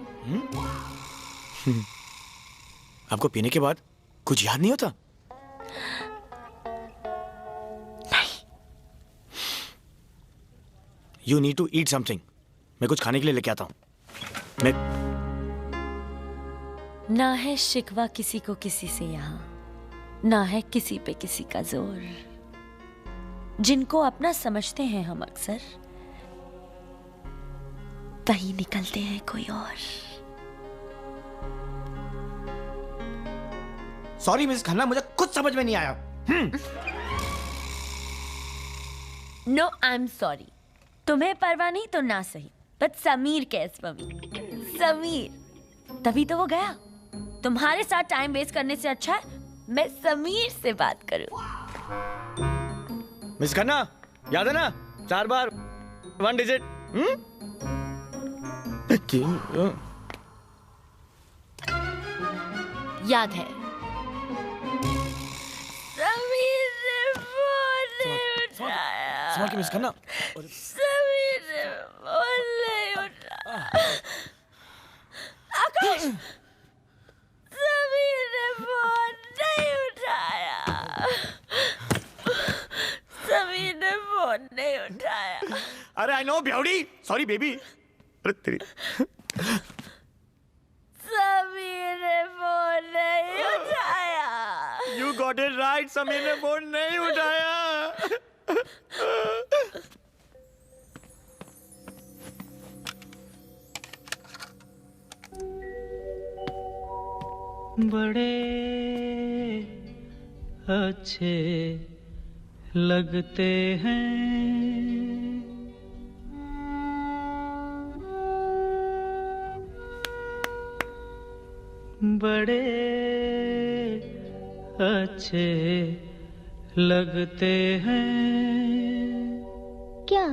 आपको पीने के बाद कुछ याद नहीं होता? नहीं। You need to eat something. मैं कुछ खाने के लिए लेके आता हूँ। मैं ना है शिकवा किसी को किसी से यहाँ, ना है किसी पे किसी का जोर। जिनको अपना समझते हैं हम अक्सर, वही निकलते हैं कोई और। सॉरी मिस खन्ना, मुझे कुछ समझ में नहीं आया। No I am sorry. तुम्हें परवाह नहीं तो ना सही, बट समीर कैस मम्मी, समीर तभी तो वो गया। तुम्हारे साथ टाइम वेस्ट करने से अच्छा है मैं समीर से बात करूं। मिस खन्ना, याद है ना 4 बार 1 डिजिट? याद है। समीर ने फोन नहीं उठाया। संभाल के मिस खन्ना। समीर ने फोन नहीं उठाया। आकाश, समीर ने फोन नहीं उठाया। समीर ने फोन नहीं उठाया। अरे आई नो ब्याउडी, सॉरी बेबी। अरे तेरी समीर ने फोन नहीं उठाया। You got it right, Sameer ने फोन नहीं उठाया। बड़े अच्छे लगते हैं बड़े अच्छे लगते हैं क्या?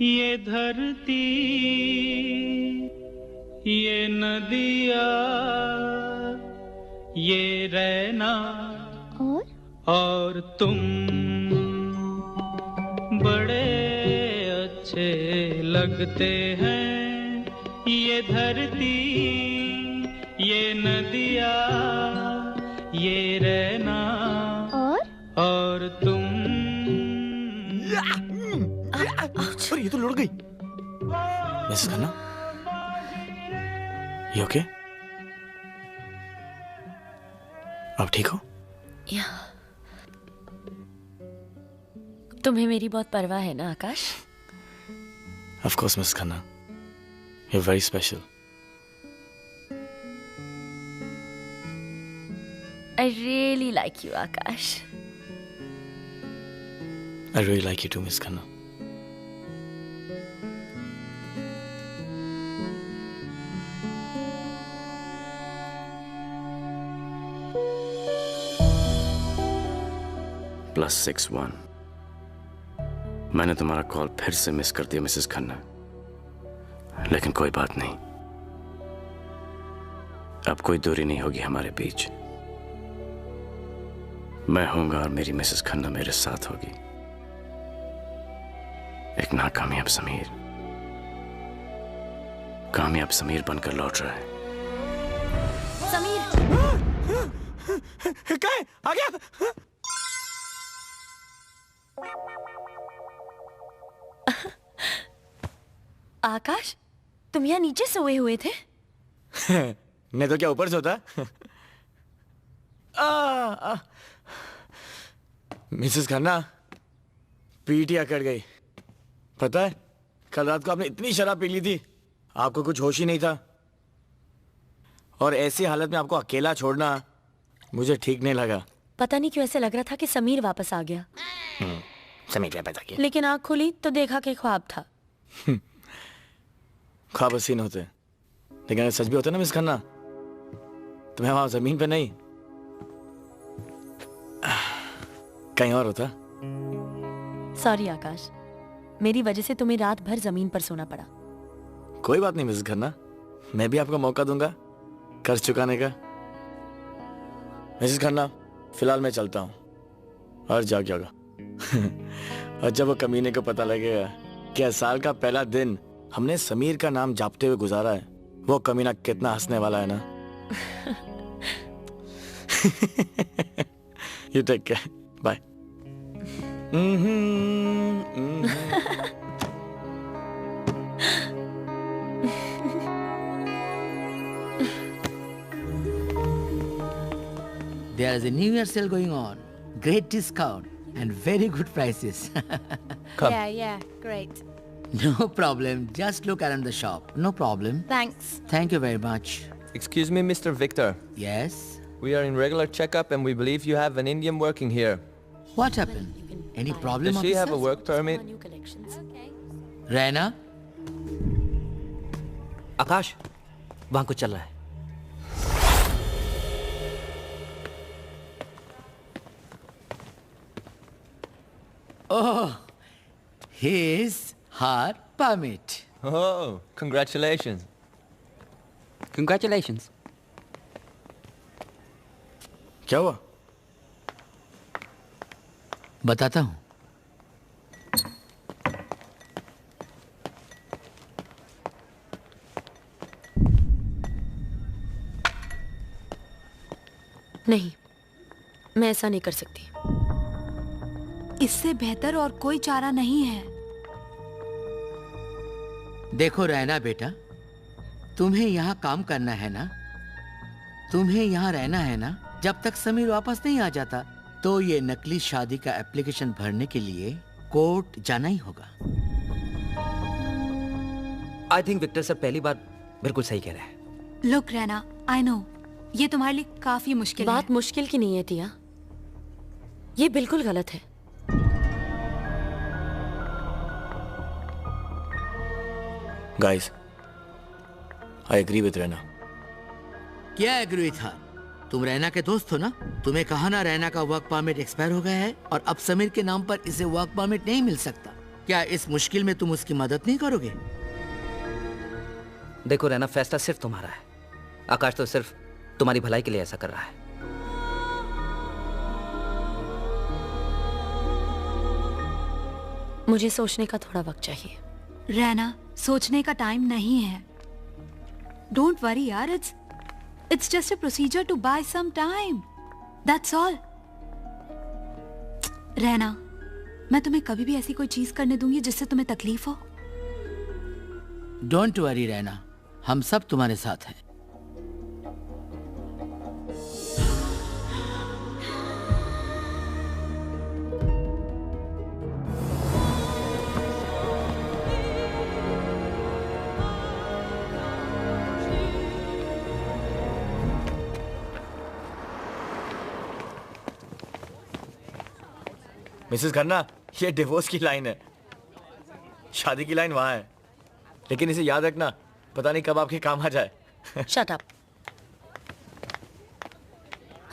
ये धरती, ये नदिया, ये रहना और तुम बड़े अच्छे लगते हैं। ये धरती, ये नदिया, ये रहना और तुम। अरे ये तो लुढ़क गई। मिस खन्ना, ये ओके? आप ठीक हो? या तुम्हें मेरी बहुत परवाह है ना आकाश? Of course, Miss Khanna. You're very special. I really like you, Akash. I really like you too, Miss Khanna. +61 मैंने तुम्हारा कॉल फिर से मिस कर दिया मिसेस खन्ना, लेकिन कोई बात नहीं, अब कोई दूरी नहीं होगी हमारे बीच। मैं होऊंगा और मेरी मिसेस खन्ना मेरे साथ होगी। एक नाकामयाब समीर कामयाब समीर बनकर लौट रहा है। क्या है? आ गया? आकाश, तुम यहाँ नीचे सोए हुए थे? नहीं तो क्या ऊपर सोता? मिसेस खन्ना, पीठ ही अकड़ गई। पता है, कल रात को आपने इतनी शराब पी ली थी, आपको कुछ होश ही नहीं था। और ऐसी हालत में आपको अकेला छोड़ना मुझे ठीक नहीं लगा। पता नहीं क्यों ऐसे लग रहा था कि समीर वापस आ गया। समीर वापस आ गया। लेकिन आंख खुली तो देखा कि ख्वाब था। ख्वाब हसीन होते, लेकिन अगर सच भी होता ना मिस खन्ना, तो मैं वहां जमीन पे नहीं कहीं और होता। सॉरी आकाश, मेरी वजह से तुम्हें रात भर जमीन पर सोना पड़ा। कोई बात नहीं मिस खन्ना, मैं भी आपको मौका दूंगा कर्ज चुकाने का। मिसेस खन्ना, फिलहाल मैं चलता हूँ और जाग जागा। और जब वो कमीने को पता लगेगा कि साल का पहला दिन हमने समीर का नाम जापते हुए गुजारा है, वो कमीना कितना हंसने वाला है ना। You take care, bye. There is a New Year sale going on. Great discount and very good prices. Come. Yeah, great. No problem. Just look around the shop. No problem. Thanks. Thank you very much. Excuse me, Mr. Victor. Yes? We are in regular checkup and we believe you have an Indian working here. What happened? Any problem? Does she have a work permit? Raina? आकाश, वहां कुछ चल रहा है। Oh, his her permit. Oh, congratulations. Congratulations. क्या हुआ? बताता हूँ। नहीं, मैं ऐसा नहीं कर सकती। इससे बेहतर और कोई चारा नहीं है। देखो रैना बेटा, तुम्हें यहाँ काम करना है ना, तुम्हें यहाँ रहना है ना। जब तक समीर वापस नहीं आ जाता तो ये नकली शादी का एप्लीकेशन भरने के लिए कोर्ट जाना ही होगा। आई थिंक विक्टर सर पहली बार बिल्कुल सही कह रहे हैं। लुक रैना, आई नो ये तुम्हारे लिए काफी मुश्किल है। बात मुश्किल की नहीं है टिया, ये बिल्कुल गलत है। Guys, I agree with Raina. क्या एग्री था? तुम रैना के दोस्त हो ना? तुम्हें कहा ना रैना का वर्क परमिट एक्सपायर हो गया है और अब समीर के नाम पर इसे वर्क परमिट नहीं मिल सकता। क्या इस मुश्किल में तुम उसकी मदद नहीं करोगे? देखो रैना, फैसला सिर्फ तुम्हारा है। आकाश तो सिर्फ तुम्हारी भलाई के लिए ऐसा कर रहा है। मुझे सोचने का थोड़ा वक्त चाहिए। रैना, सोचने का टाइम नहीं है। डोंट वरी यार, it's just a procedure to buy some time, that's all. Raina, मैं तुम्हें कभी भी ऐसी कोई चीज करने दूंगी जिससे तुम्हें तकलीफ हो। डोंट वरी रैना, हम सब तुम्हारे साथ हैं। मिसेस खन्ना, ये डिवोर्स की लाइन है, शादी की लाइन वहां है। लेकिन इसे याद रखना, पता नहीं कब आपके काम आ जाए। Shut up.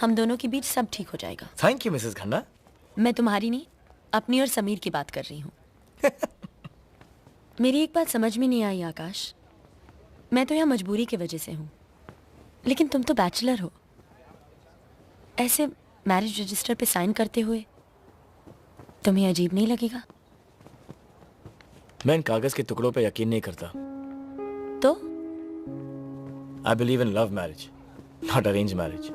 हम दोनों के बीच सब ठीक हो जाएगा। Thank you Mrs Khanna. मैं तुम्हारी नहीं, अपनी और समीर की बात कर रही हूँ। मेरी एक बात समझ में नहीं आई आकाश। मैं तो यहाँ मजबूरी की वजह से हूँ, लेकिन तुम तो बैचलर हो। ऐसे मैरिज रजिस्टर पे साइन करते हुए तुम्हें अजीब नहीं लगेगा? मैं इन कागज के टुकड़ों पे यकीन नहीं करता। तो I believe in love marriage, not arrange marriage.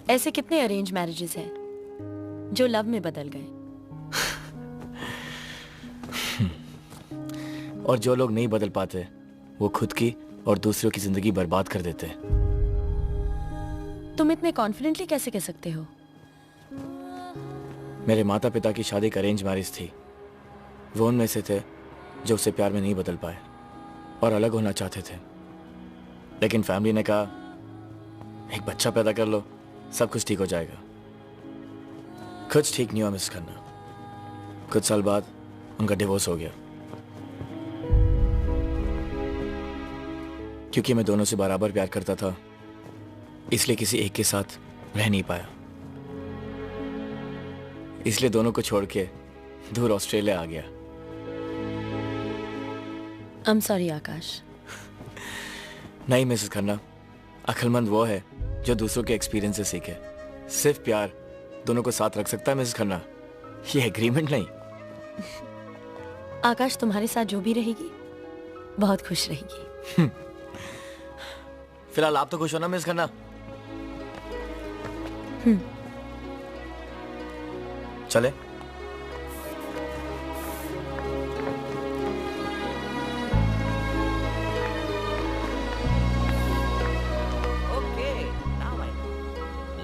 ऐसे कितने अरेंज मैरिजेस हैं जो लव में बदल गए? और जो लोग नहीं बदल पाते वो खुद की और दूसरों की जिंदगी बर्बाद कर देते हैं। तुम इतने कॉन्फिडेंटली कैसे कह सकते हो? मेरे माता पिता की शादी एक अरेंज मैरिज थी। वो उनमें से थे जो उससे प्यार में नहीं बदल पाए और अलग होना चाहते थे, लेकिन फैमिली ने कहा एक बच्चा पैदा कर लो, सब कुछ ठीक हो जाएगा। कुछ ठीक नहीं हुआ मिस खन्ना। कुछ साल बाद उनका डिवोर्स हो गया, क्योंकि मैं दोनों से बराबर प्यार करता था, इसलिए किसी एक के साथ रह नहीं पाया। इसलिए दोनों को छोड़ के दूर ऑस्ट्रेलिया आ गया। I'm sorry आकाश। नहीं मिसेस खन्ना, अक्लमंद वो है जो दूसरों के एक्सपीरियंस से सीखे। सिर्फ प्यार दोनों को साथ रख सकता है मिसेस खन्ना, ये एग्रीमेंट नहीं। आकाश तुम्हारे साथ जो भी रहेगी बहुत खुश रहेगी। फिलहाल आप तो खुश हो ना मिस खन्ना? चले?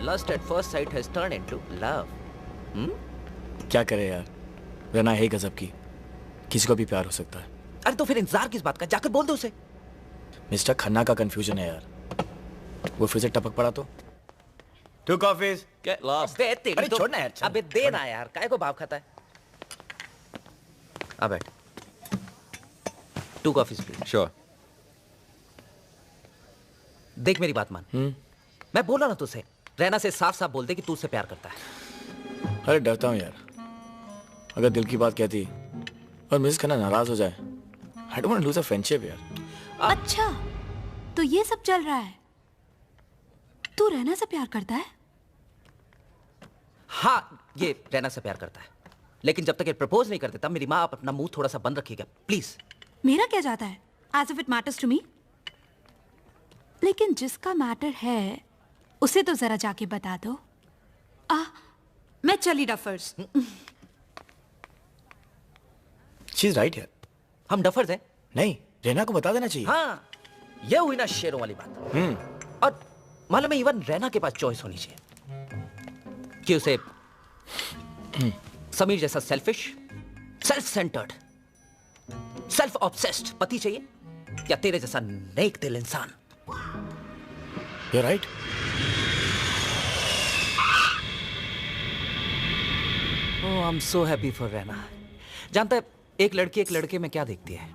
Lust at first sight has turned into love. क्या करे यार, रहना है गजब की, किसी को भी प्यार हो सकता है। अरे तो फिर इंतजार किस बात का, जाकर बोल दो उसे। मिस्टर खन्ना का कंफ्यूजन है यार, वो फिर से टपक पड़ा तो। 2 कॉफीज। Get lost. अरे छोड़ना यार। अबे देना यार, काहे को भाव खाता है? आ बैठ। 2 कॉफीज प्लीज। Sure. देख मेरी बात मान। मैं बोला ना तुझसे, रहना से साफ साफ बोल दे कि तू उससे प्यार करता है। अरे डरता हूँ यार, अगर दिल की बात कहती और मिस खन्ना नाराज हो जाए। I don't want to lose a friendship यार। अच्छा, तो ये सब चल रहा है। तू रहना से प्यार करता है? हाँ, ये रहना से प्यार करता है, लेकिन जब तक ये प्रपोज नहीं कर देता मेरी माँ आप अपना मुंह थोड़ा सा बंद रखिएगा प्लीज। मेरा क्या जाता है? As if it matters to me? लेकिन जिसका मैटर है उसे तो जरा जाके बता दो। मैं चली डफर्स। She's right यार। हम डफर्स हैं? नहीं, रैना को बता देना चाहिए। हाँ, ये हुई ना शेरों वाली बात। और मालूम है इवन रैना के पास चॉइस होनी चाहिए कि उसे समीर जैसा selfish, self centred, self obsessed पति चाहिए या तेरे जैसा नेक दिल इंसान। You're right. Oh, I'm so happy for Raina. जानता है एक लड़की एक लड़के में क्या देखती है?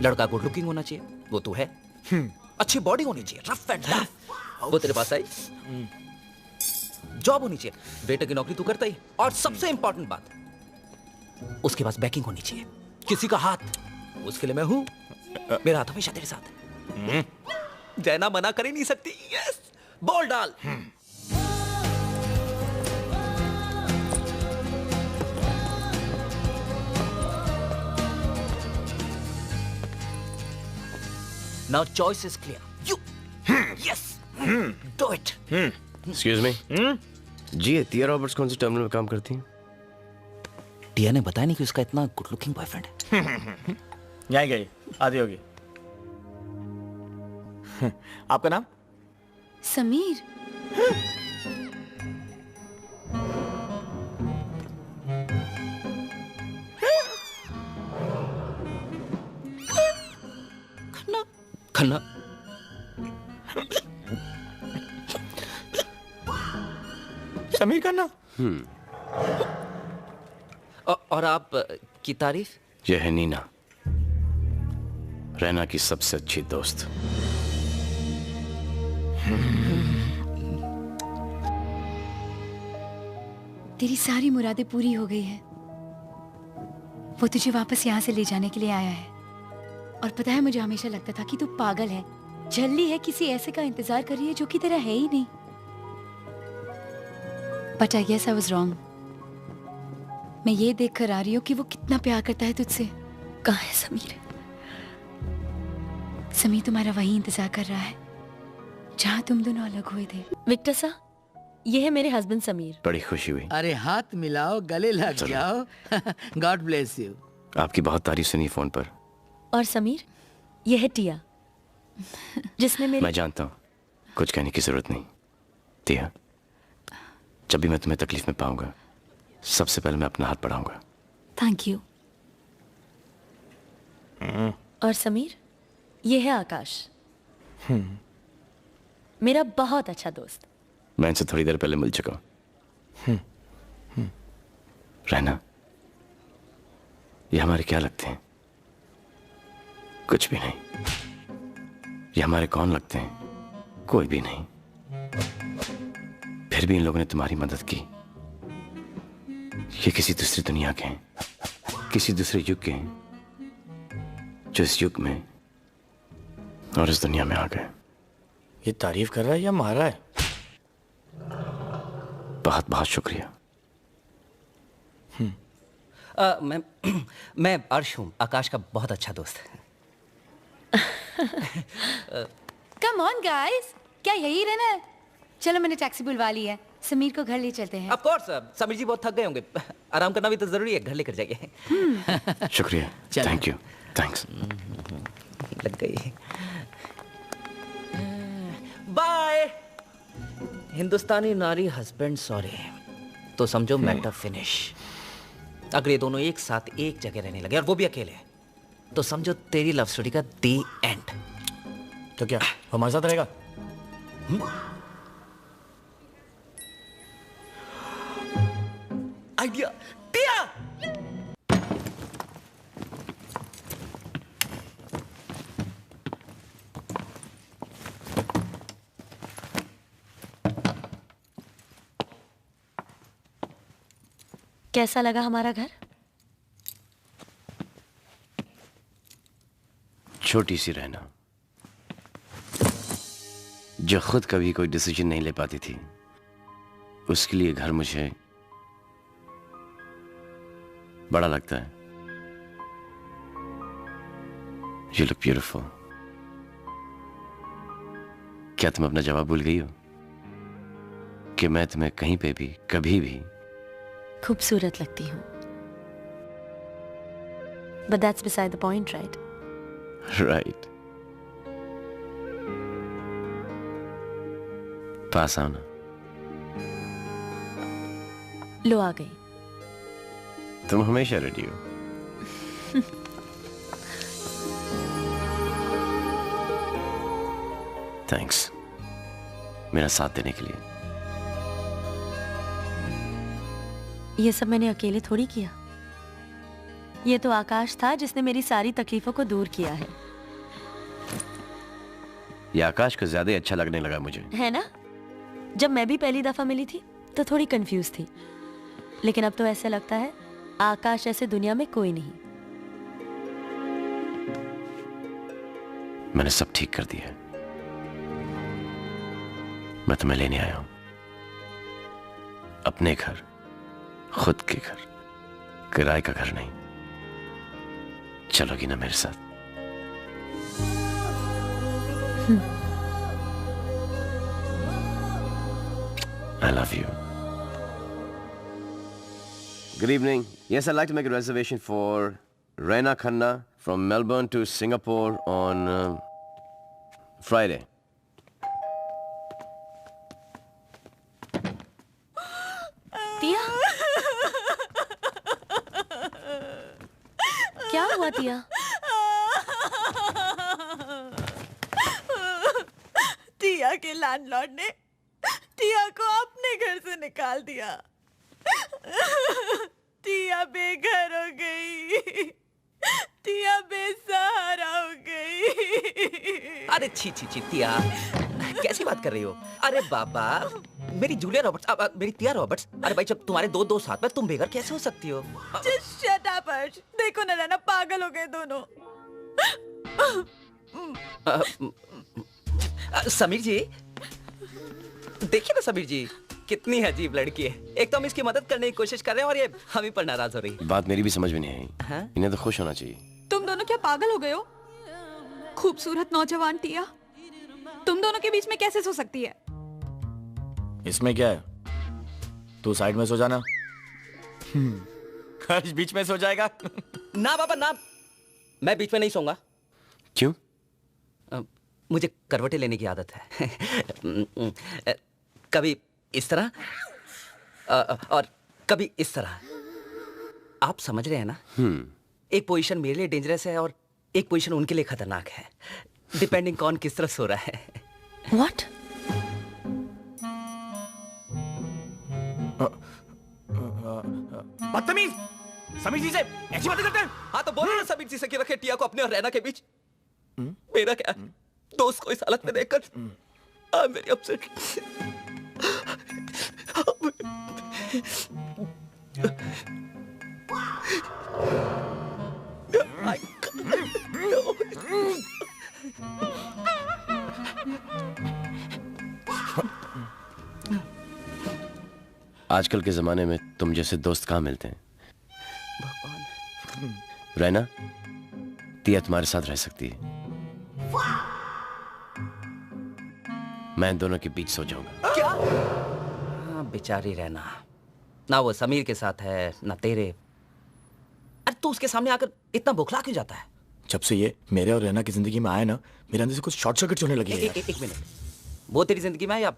लड़का गुड लुकिंग होना चाहिए, वो तू है। अच्छी बॉडी होनी चाहिए, रफ एंड टफ, वो तेरे पास आई। जॉब होनी चाहिए, बेटे की नौकरी तू करता ही। और सबसे इंपॉर्टेंट बात, उसके पास बैकिंग होनी चाहिए, किसी का हाथ। उसके लिए मैं हूं, मेरा हाथ हमेशा तेरे साथ है। जैना मना कर ही नहीं सकती। यस, बॉल डाल। Now choice is clear. You. Yes. Do it. Excuse me. जी, टिया रॉबर्ट्स कौन से टर्मिनल में काम करती हैं? टिया ने बताया नहीं कि उसका इतना गुड लुकिंग बॉयफ्रेंड है। यहीं गई, आधी होगी। आपका नाम? समीर। खन्ना। समीर खन्ना। और आप की तारीफ? यह है नीना, रैना की सबसे अच्छी दोस्त। तेरी सारी मुरादें पूरी हो गई है। वो तुझे वापस यहाँ से ले जाने के लिए आया है। और पता है, मुझे हमेशा लगता था कि तू पागल है, झल्ली है, किसी ऐसे का इंतजार कर रही है जो कि तेरा है ही नहीं। But I guess I was wrong. मैं ये देख कर आ रही हूँ कि वो कितना प्यार करता है तुझसे। कहाँ है समीर? समीर तुम्हारा वही इंतजार कर रहा है जहाँ तुम दोनों अलग हुए थे। विक्टर सा, ये है मेरे हस्बैंड समीर। बड़ी खुशी हुई। अरे हाथ मिलाओ, गले लग जाओ। God bless you. आपकी बहुत तारीफ सुनी फोन पर। और समीर, ये है टिया, जिसने मेरी... मैं जानता हूँ, कुछ कहने की जरूरत नहीं। टिया, जब भी मैं तुम्हें तकलीफ में पाऊंगा, सबसे पहले मैं अपना हाथ बढ़ाऊंगा। Thank you. और समीर, ये है आकाश, मेरा बहुत अच्छा दोस्त। मैं इनसे थोड़ी देर पहले मिल चुका हूं। रहना, ये हमारे क्या लगते हैं? कुछ भी नहीं। ये हमारे कौन लगते हैं? कोई भी नहीं। फिर भी इन लोगों ने तुम्हारी मदद की। ये किसी दूसरी दुनिया के हैं, किसी दूसरे युग के हैं, जो इस युग में और इस दुनिया में आ गए। ये तारीफ कर रहा है या मारा है? बहुत बहुत शुक्रिया। मैं अर्श हूँ, आकाश का बहुत अच्छा दोस्त। कम ऑन गाइस, क्या यही रहना है? चलो, मैंने टैक्सी बुलवा ली है, समीर को घर ले चलते हैं। ऑफ कोर्स, समीर जी बहुत थक गए होंगे, आराम करना भी तो जरूरी है, घर लेकर जाइए। शुक्रिया, थैंक यू, थैंक्स। लग गई। बाय। हिंदुस्तानी नारी हस्बैंड सॉरी, तो समझो मैटर फिनिश। अगर ये दोनों एक साथ एक जगह रहने लगे, और वो भी अकेले, तो समझो तेरी लव स्टोरी का दी एंड। तो क्या हमारे साथ रहेगा? आइडिया। टिया, कैसा लगा हमारा घर? छोटी सी रहना, जो खुद कभी कोई डिसीजन नहीं ले पाती थी, उसके लिए घर मुझे बड़ा लगता है। You look beautiful। क्या तुम अपना जवाब भूल गई हो कि मैं तुम्हें कहीं पे भी कभी भी खूबसूरत लगती हूँ? But that's beside the point, right? Right. पास आओ ना। लो, आ गई। तुम हमेशा रेडी हो। थैंक्स मेरा साथ देने के लिए। ये सब मैंने अकेले थोड़ी किया। ये तो आकाश था जिसने मेरी सारी तकलीफों को दूर किया है। ये आकाश को ज्यादा अच्छा लगने लगा मुझे, है ना? जब मैं भी पहली दफा मिली थी तो थोड़ी कंफ्यूज थी, लेकिन अब तो ऐसा लगता है आकाश ऐसे दुनिया में कोई नहीं। मैंने सब ठीक कर दिया। मैं तुम्हें लेने आया हूं, अपने घर, खुद के घर, किराए का घर नहीं। चलोगी ना मेरे साथ? I love you. Good evening. Yes, I'd like to make a reservation for Raina Khanna from Melbourne to Singapore on Friday. टिया, क्या हुआ टिया? टिया के लैंडलॉर्ड ने टिया को अपने घर से निकाल दिया। टिया बेघर हो गई, टिया बेसहारा हो गई। अरे छी छी छी टिया, कैसी बात कर रही हो? अरे बाबा, मेरी जूलिया रॉबर्ट्स, मेरी टिया रॉबर्ट्स। अरे भाई जब तुम्हारे दो दोस्त साथ में, तुम बेघर कैसे हो सकती हो? Just shut up, अर्श। देखो ना रैना, पागल हो गए दोनों। समीर जी, देखिए ना समीर जी, कितनी अजीब लड़की है। एक तो हम इसकी मदद करने की कोशिश कर रहे हैं और ये हम ही पर नाराज हो रही है। बात मेरी भी समझ में नहीं आई। हाँ? इन्हें तो खुश होना चाहिए। तुम दोनों क्या पागल हो गए हो? खूबसूरत नौजवान टिया तुम दोनों के बीच में कैसे सो सकती है? इसमें क्या है? तू साइड में सो जाना। हर्ष बीच में सो जाएगा। ना बाबा ना, मैं बीच में नहीं सोऊंगा। क्यों? मुझे करवटें लेने की आदत है। कभी इस तरह और कभी इस तरह। आप समझ रहे हैं ना? एक पोजीशन मेरे लिए डेंजरस है और एक पोजीशन उनके लिए खतरनाक है, डिपेंडिंग कौन किस तरफ सो रहा है। What? बदतमीज! समीर जी से ऐसी बातें करते हैं? हाँ तो बोलो ना समीर जी से कि रखे टिया को अपने और रैना के बीच। मेरा क्या दोस्त को इस हालत में देखकर मेरी अपसेट। आजकल के जमाने में तुम जैसे दोस्त कहाँ मिलते हैं? रैना, टिया तुम्हारे साथ रह सकती है। मैं इन दोनों के बीच सो जाऊंगा। क्या? हाँ, बेचारी रैना, ना वो समीर के साथ है ना तेरे। अरे तू उसके सामने आकर इतना बौखला क्यों जाता है? जब से ये मेरे और रैना की जिंदगी में आया ना, मेरे अंदर से कुछ शॉर्ट सर्किट होने लगी है। एक मिनट, वो तेरी जिंदगी में है या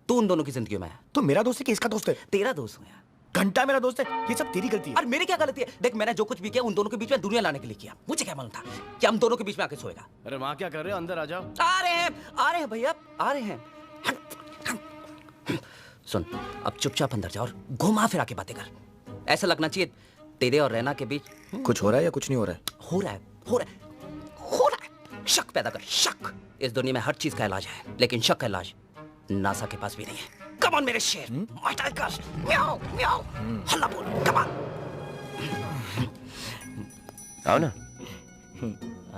तू उन दोनों की जिंदगी में है? तो मेरा दोस्त है कि इसका दोस्त है? तेरा दोस्त हूँ यार। घंटा मेरा दोस्त है, ये सब तेरी गलती है। अरे मेरी क्या गलती है? देख मैंने जो कुछ भी किया उन दोनों के बीच में दुनिया लाने के लिए किया। मुझे क्या मालूम था कि हम दोनों के बीच में आके सोएगा। अरे वहां क्या कर रहे हो? अंदर आ जाओ। आ रहे हैं भैया, आ रहे हैं। सुन, अब चुपचाप अंदर जा और घुमा फिरा के बातें कर। ऐसा लगना चाहिए तेरे और रैना के बीच कुछ हो रहा है या कुछ नहीं हो रहा है? हो रहा है। शक पैदा कर, शक। इस दुनिया में हर चीज का इलाज है, लेकिन शक का इलाज नासा के पास भी नहीं है। कम ऑन मेरे शेर, माय टाइगर, म्याऊ म्याऊ, हल्ला बोल, कम ऑन। आओ ना।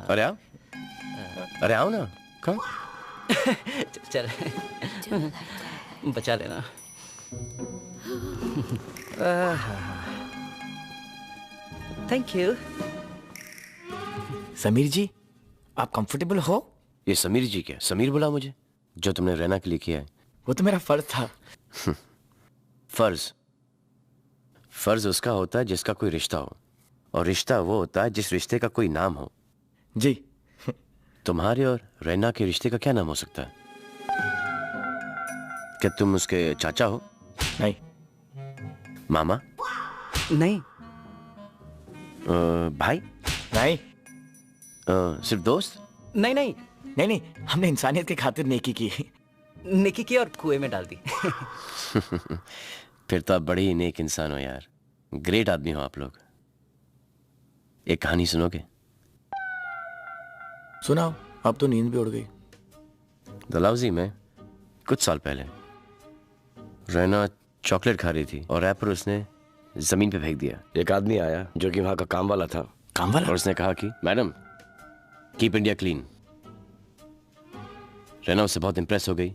अरे आओ, अरे आओ ना, कम। चल बचा लेना। Thank you. समीर जी, आप कंफर्टेबल हो? ये समीर जी क्या? समीर बोला मुझे। जो तुमने रैना के लिए किया है वो तो मेरा फर्ज था। फर्ज उसका होता है जिसका कोई रिश्ता हो, और रिश्ता वो होता है जिस रिश्ते का कोई नाम हो। जी। तुम्हारे और रैना के रिश्ते का क्या नाम हो सकता है? क्या तुम उसके चाचा हो? नहीं। मामा? नहीं। भाई? नहीं। सिर्फ दोस्त? नहीं नहीं नहीं नहीं, हमने इंसानियत की खातिर नेकी की। नेकी की और कुएं में डाल दी। फिर तो आप बड़े ही नेक इंसान हो यार। ग्रेट आदमी हो आप लोग। एक कहानी सुनोगे? सुनाओ, अब तो नींद भी उड़ गई। डलहौजी में कुछ साल पहले रैना चॉकलेट खा रही थी और रैपर उसने जमीन पे फेंक दिया। एक आदमी आया जो कि वहां का काम वाला था। काम वाला? और उसने कहा कि madam, keep India clean. Raina उससे बहुत इंप्रेस हो गई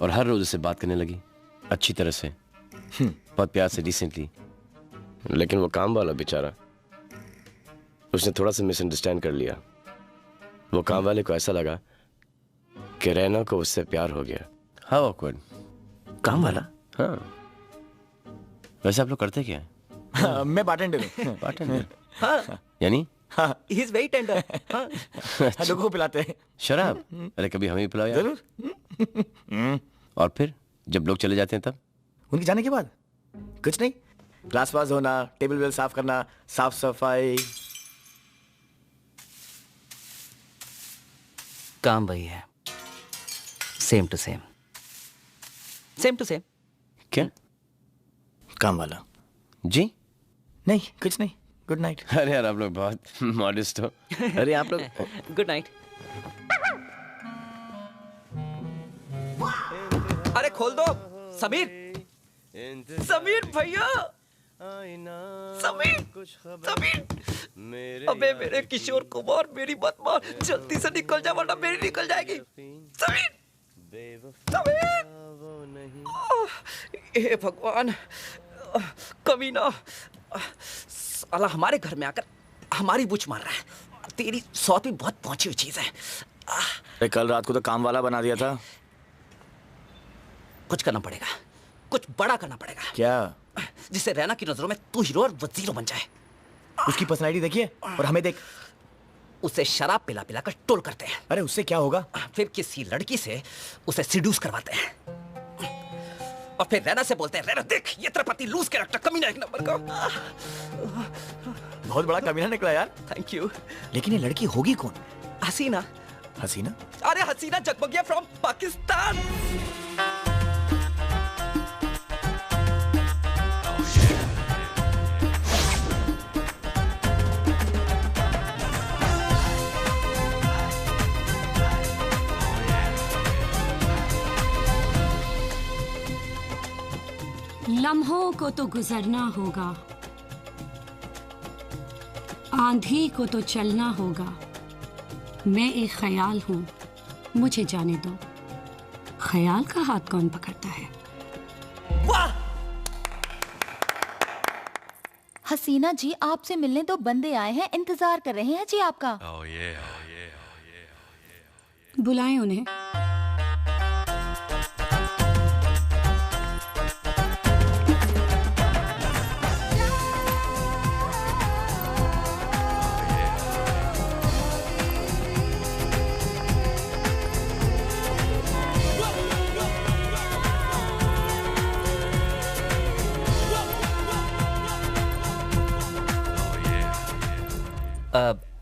और हर रोज उससे बात करने लगी, अच्छी तरह से, बहुत प्यार से, डिसेंटली। लेकिन वो काम वाला बेचारा, उसने थोड़ा सा मिसअंडरस्टैंड कर लिया। वो काम वाले को ऐसा लगा कि रैना को उससे प्यार हो गया। How awkward. काम वाला? हाँ। वैसे आप लोग करते क्या है? हाँ, मैं बार्टेंडर हूँ। बार्टेंडर? हाँ। यानी? हाँ। He is very tender। हाँ। लोगों को पिलाते हैं। शराब? अरे कभी हमें भी पिलाओ यार। जरूर। और फिर जब लोग चले जाते हैं तब? उनके जाने के बाद कुछ नहीं, ग्लास वास धोना, टेबल वेल साफ करना, साफ सफाई। काम वही है, same to same. Same to same. क्या? काम वाला? जी? नहीं, कुछ नहीं। Good night. अरे यार आप लोग बहुत मॉडेस्ट हो। अरे आप लोग गुड नाइट। अरे खोल दो। समीर, समीर भैया, समीर, समीर, अबे मेरे किशोर कुमार, मेरी बात मान, जल्दी से निकल जा वरना मेरी निकल जाएगी। समीर, समीर, हे भगवान, कमीना, साला हमारे घर में आकर हमारी बुच मार रहा है। तेरी सौत भी बहुत पहुंची हुई चीज है। अरे कल रात को तो काम वाला बना दिया था। कुछ करना पड़ेगा, कुछ बड़ा करना पड़ेगा। क्या? जिससे रैना की नजरों में तू हीरो और वो जीरो बन जाए। उसकी पर्सनैलिटी देखिए और हमें देख। उसे शराब पिला पिला कर टोल करते हैं। अरे उससे क्या होगा? फिर किसी लड़की से उसे सिड्यूस करवाते हैं और फिर रैना से बोलते हैं, रैना देख ये तेरा पति लूज कैरेक्टर, कमीना एक नंबर का। बहुत बड़ा कमीना निकला यार। Thank you. लेकिन ये लड़की होगी कौन? हसीना। हसीना? अरे हसीना जगमगिया फ्रॉम पाकिस्तान। लम्हों को तो गुजरना होगा, आंधी को तो चलना होगा। मैं एक ख्याल हूं, मुझे जाने दो, ख्याल का हाथ कौन पकड़ता है। वाह! हसीना जी, आपसे मिलने दो बंदे आए हैं, इंतजार कर रहे हैं जी आपका। बुलाएं उन्हें।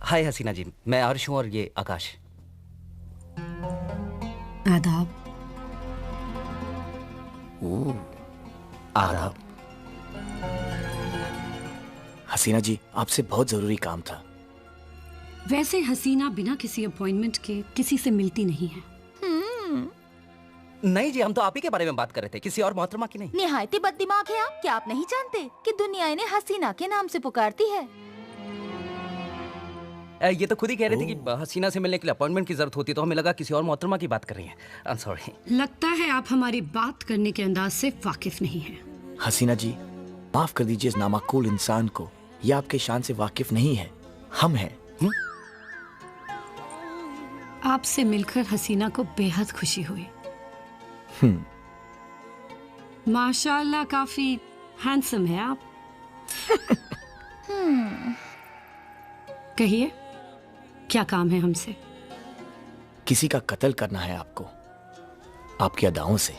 हाय हसीना जी, मैं अर्श हूँ और ये आकाश। आदाब। आदाब। हसीना जी, आपसे बहुत जरूरी काम था। वैसे हसीना बिना किसी अपॉइंटमेंट के किसी से मिलती नहीं है। नहीं जी, हम तो आप ही के बारे में बात कर रहे थे, किसी और मोहतरमा की नहीं। निहायती बददिमाग है आप। क्या आप नहीं जानते कि दुनिया इन्हें हसीना के नाम से पुकारती है? ये तो खुद ही कह रहे थे कि हसीना से मिलने के लिए अपॉइंटमेंट की जरूरत होती है, तो हमें लगा किसी और मोहतरमा की बात कर रही हैं। आई एम सॉरी। लगता है आप हमारी बात करने के अंदाज से वाकिफ नहीं हैं। हसीना जी, माफ कर दीजिए इस नामाकूल इंसान को, ये आपके शान से वाकिफ नहीं है, हम हैं। आपसे मिलकर हसीना को बेहद खुशी हुई। माशाल्लाह काफी हैंडसम है आप। कहिए, क्या काम है हमसे? किसी का कत्ल करना है आपको, आपकी अदाओं से।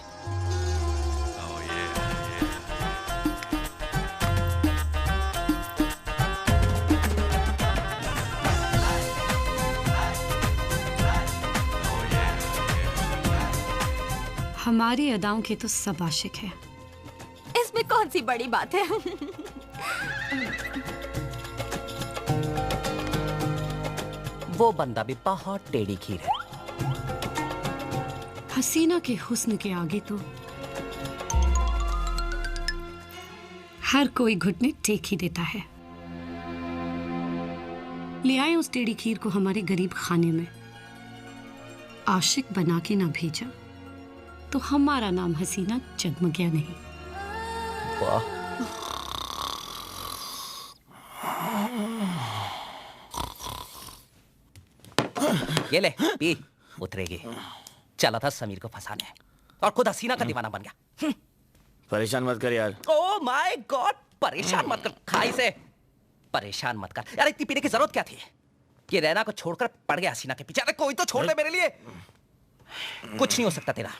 हमारी अदाओं के तो सब आशिक है। इसमें कौन सी बड़ी बात है? वो बंदा भी बहुत टेढ़ी खीर है। हसीना के हुस्न के आगे तो हर कोई घुटने टेक ही देता है। ले आए उस टेढ़ी खीर को हमारे गरीब खाने में। आशिक बना के ना भेजा तो हमारा नाम हसीना जगमगिया नहीं। वाह! ये ले पी, उतरेगी। चला था समीर को फंसाने और खुद हसीना का दीवाना बन गया। परेशान मत कर यार। ओह माय गॉड, परेशान मत कर, खाई से परेशान मत कर यार। इतनी पीने की जरूरत क्या थी? ये रैना को छोड़कर पड़ गया हसीना के पीछे। अरे कोई तो छोड़ ले मेरे लिए। कुछ नहीं हो सकता तेरा,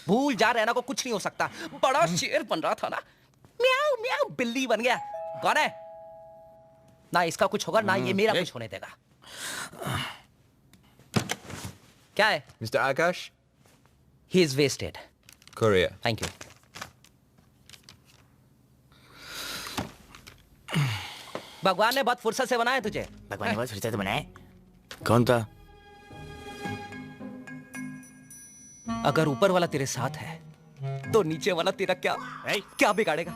भूल जा रैना को, कुछ नहीं हो सकता। बड़ा शेर बन रहा था ना, म्याऊ म्याऊ बिल्ली बन गया। कौन है? ना इसका कुछ होगा ना ये मेरा कुछ होने देगा। क्या है? Mr. Akash? He is wasted. Korea. Thank you. भगवान ने बहुत फुर्सत से बनाया तुझे। भगवान ने बहुत फुर्सत से बनाया। कौन था? अगर ऊपर वाला तेरे साथ है तो नीचे वाला तेरा क्या बिगाड़ेगा?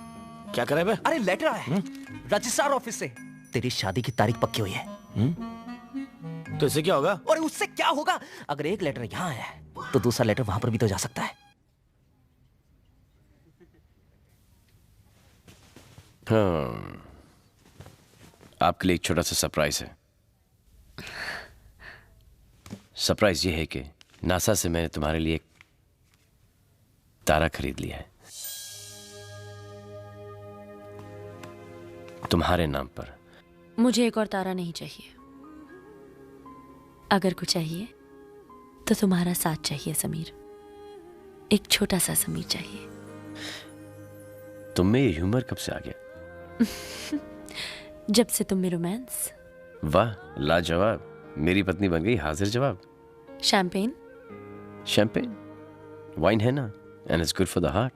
क्या करे बे? अरे लेटर आया है रजिस्ट्रार ऑफिस से, तेरी शादी की तारीख पक्की हुई है। तो इससे क्या होगा? और उससे क्या होगा? अगर एक लेटर यहाँ आया है तो दूसरा लेटर वहां पर भी तो जा सकता है। हाँ, आपके लिए एक छोटा सा सरप्राइज है। सरप्राइज ये है कि नासा से मैंने तुम्हारे लिए एक तारा खरीद लिया है, तुम्हारे नाम पर। मुझे एक और तारा नहीं चाहिए। अगर कुछ चाहिए तो तुम्हारा साथ चाहिए समीर। एक छोटा सा समीर चाहिए। तुम में ये ह्यूमर कब से आ गया? जब से तुम में रोमांस। वाह, लाजवाब। मेरी पत्नी बन गई हाजिर जवाब। शैंपेन? शैंपेन वाइन है ना, and it's good for the heart.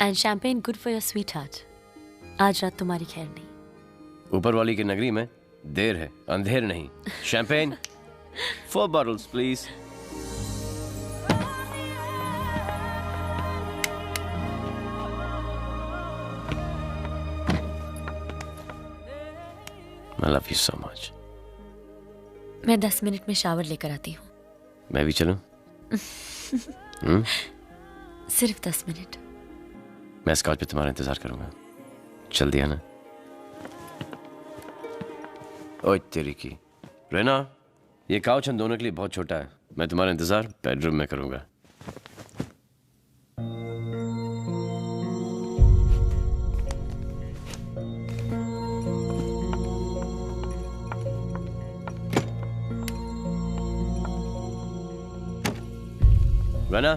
And champagne good for your sweet heart. आज रात तुम्हारी खैर नहीं। ऊपर वाली की नगरी में देर है, अंधेर नहीं। Champagne 4 bottles please. I love you so much. मैं 10 मिनट में शावर लेकर आती हूँ। मैं भी चलूं? सिर्फ 10 मिनट। मैं इस काउच पे तुम्हारा इंतजार करूंगा। जल्दी आना। ओए तेरी की रेना, ये काउच हम दोनों के लिए बहुत छोटा है। मैं तुम्हारा इंतजार बेडरूम में करूंगा। रेना,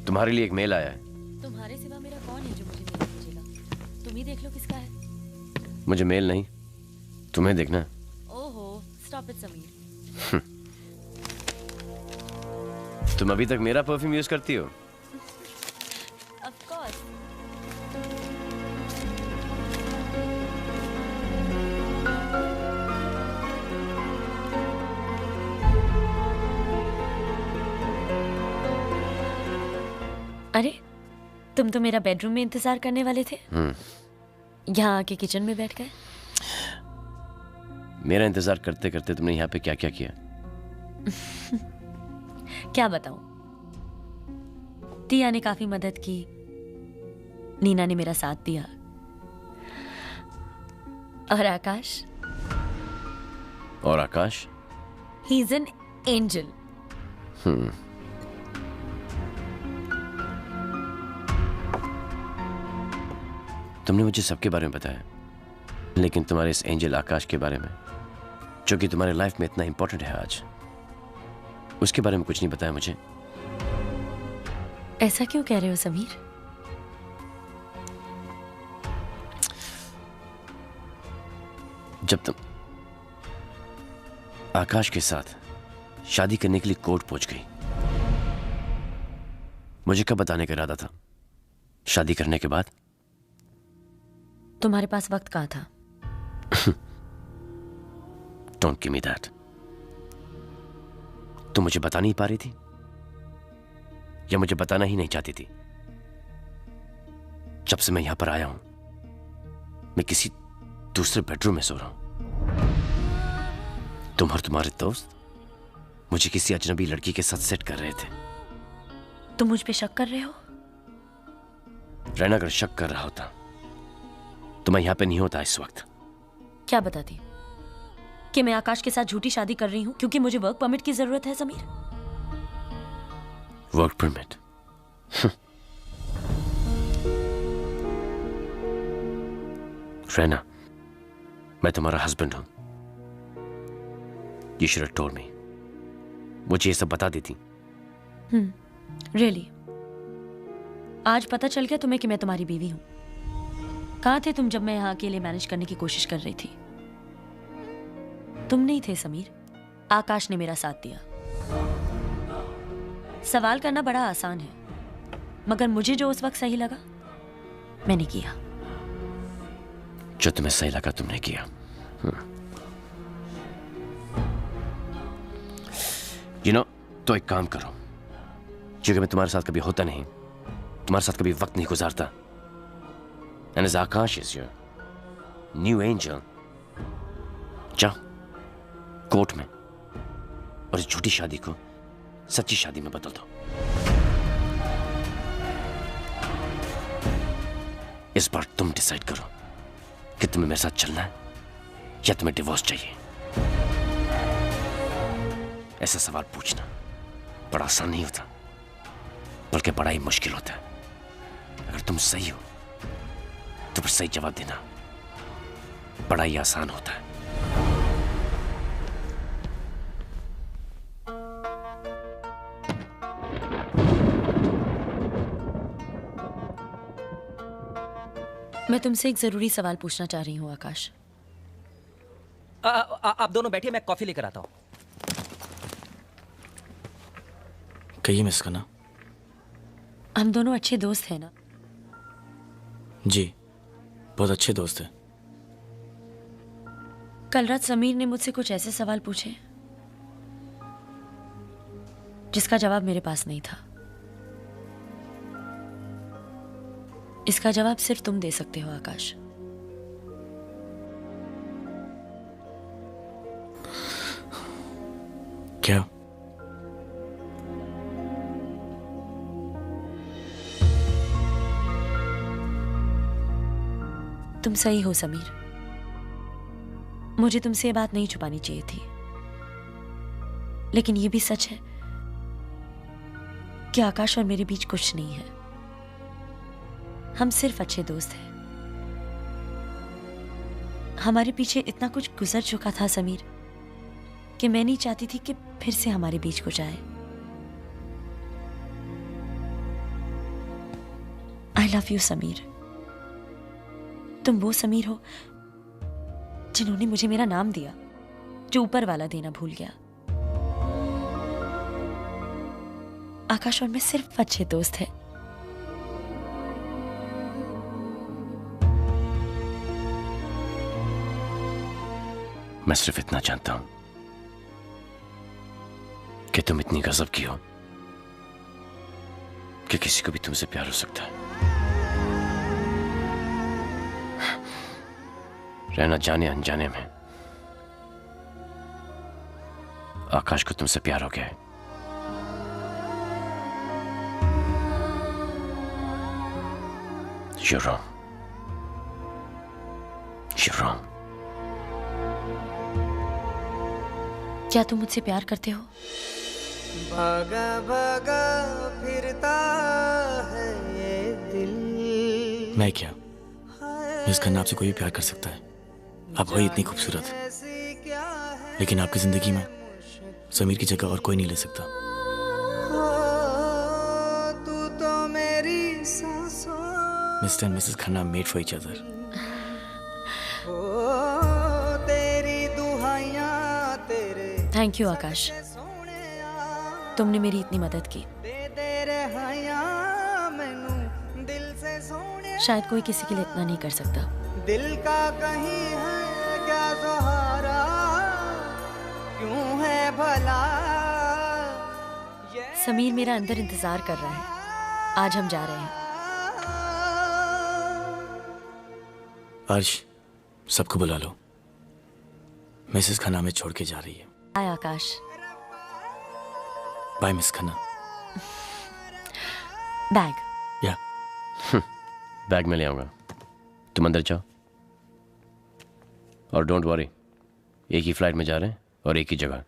तुम्हारे लिए एक मेल आया है। तुम्हारे सिवा मेरा कौन है जो मुझे मेल भेजेगा? तुम ही देख लो किसका है। मुझे मेल नहीं, तुम्हें देखना। ओहो, स्टॉप इट समीर। तुम अभी तक मेरा परफ्यूम यूज करती हो? Of course. अरे, तुम तो मेरा बेडरूम में इंतजार करने वाले थे। यहाँ आके किचन में बैठ गए। मेरा इंतजार करते करते तुमने यहाँ पे क्या क्या किया? क्या बताऊं? टिया ने काफी मदद की, नीना ने मेरा साथ दिया, और आकाश? और Akash? He is an angel. तुमने मुझे सबके बारे में बताया, लेकिन तुम्हारे इस एंजल आकाश के बारे में, जो कि तुम्हारे लाइफ में इतना इंपॉर्टेंट है आज, उसके बारे में कुछ नहीं बताया मुझे। ऐसा क्यों कह रहे हो समीर? जब तुम आकाश के साथ शादी करने के लिए कोर्ट पहुंच गई, मुझे कब बताने का इरादा था? शादी करने के बाद? तुम्हारे पास वक्त कहाँ था? Don't give me that. तुम मुझे बता नहीं पा रही थी, या मुझे बताना ही नहीं चाहती थी? जब से मैं यहां पर आया हूं, मैं किसी दूसरे बेडरूम में सो रहा हूं। तुम और तुम्हारे दोस्त मुझे किसी अजनबी लड़की के साथ सेट कर रहे थे। तुम मुझ पे शक कर रहे हो? रैना, अगर शक कर रहा होता तो मैं यहां पे नहीं होता इस वक्त। क्या बताती कि मैं आकाश के साथ झूठी शादी कर रही हूं क्योंकि मुझे वर्क परमिट की जरूरत है समीर? Work permit? रैना, मैं तुम्हारा हस्बैंड हूं। You should have told me. मुझे ये सब बता देती। Really? आज पता चल गया तुम्हें कि मैं तुम्हारी बीवी हूं। कहाँ थे तुम जब मैं यहाँ अकेले मैनेज करने की कोशिश कर रही थी? तुम नहीं थे समीर, आकाश ने मेरा साथ दिया। सवाल करना बड़ा आसान है, मगर मुझे जो उस वक्त सही लगा मैंने किया। जो तुम्हें सही लगा तुमने किया। You know, तो एक काम करो, क्योंकि मैं तुम्हारे साथ कभी होता नहीं, तुम्हारे साथ कभी वक्त नहीं गुजारता। And as Akash is your new angel, जाओ कोर्ट में और इस झूठी शादी को सच्ची शादी में बदल दो। इस बार तुम डिसाइड करो कि तुम्हें मेरे साथ चलना है या तुम्हें डिवोर्स चाहिए। ऐसा सवाल पूछना बड़ा आसान नहीं होता, बल्कि बड़ा ही मुश्किल होता है। अगर तुम सही हो तो फिर सही जवाब देना बड़ा ही आसान होता है। मैं तुमसे एक जरूरी सवाल पूछना चाह रही हूँ आकाश। आप दोनों बैठिए, मैं कॉफी लेकर आता हूँ। कहिए मिस खन्ना। हम दोनों अच्छे दोस्त हैं ना? जी, बहुत अच्छे दोस्त हैं। कल रात समीर ने मुझसे कुछ ऐसे सवाल पूछे जिसका जवाब मेरे पास नहीं था। इसका जवाब सिर्फ तुम दे सकते हो आकाश। क्या? तुम सही हो समीर, मुझे तुमसे ये बात नहीं छुपानी चाहिए थी, लेकिन ये भी सच है कि आकाश और मेरे बीच कुछ नहीं है। हम सिर्फ अच्छे दोस्त हैं। हमारे पीछे इतना कुछ गुजर चुका था समीर कि मैं नहीं चाहती थी कि फिर से हमारे बीच कुछ आए। I love you Sameer. तुम वो समीर हो जिन्होंने मुझे मेरा नाम दिया जो ऊपर वाला देना भूल गया। आकाश और मैं सिर्फ अच्छे दोस्त हैं। मैं सिर्फ इतना जानता हूं कि तुम इतनी गजब की हो कि किसी को भी तुमसे प्यार हो सकता है। रहना जाने अनजाने में आकाश को तुमसे प्यार हो गया है। You're wrong. You're wrong. क्या तुम मुझसे प्यार करते हो? भागा भागा फिरता है ये दिल। मैं क्या? मिस खन्ना, आपसे कोई भी प्यार कर सकता है। आप वही इतनी खूबसूरत, लेकिन आपकी जिंदगी में समीर की जगह और कोई नहीं ले सकता। तू तो मेरी सांसों mister and Mrs Khanna made for each other. तेरी दुहाइयां तेरे। थैंक यू आकाश, तुमने मेरी इतनी मदद की। शायद कोई किसी के लिए इतना नहीं कर सकता। दिल का कहीं है क्या सहारा, क्यों है भला। समीर मेरा अंदर इंतजार कर रहा है। आज हम जा रहे हैं। अर्श, सबको बुला लो। मिसेस खन्ना हमें छोड़ के जा रही है। Bye Akash. Bye Miss Khanna. Bag. या बैग में ले आऊंगा, तुम अंदर जाओ। और डोंट वरी, एक ही फ्लाइट में जा रहे हैं और एक ही जगह।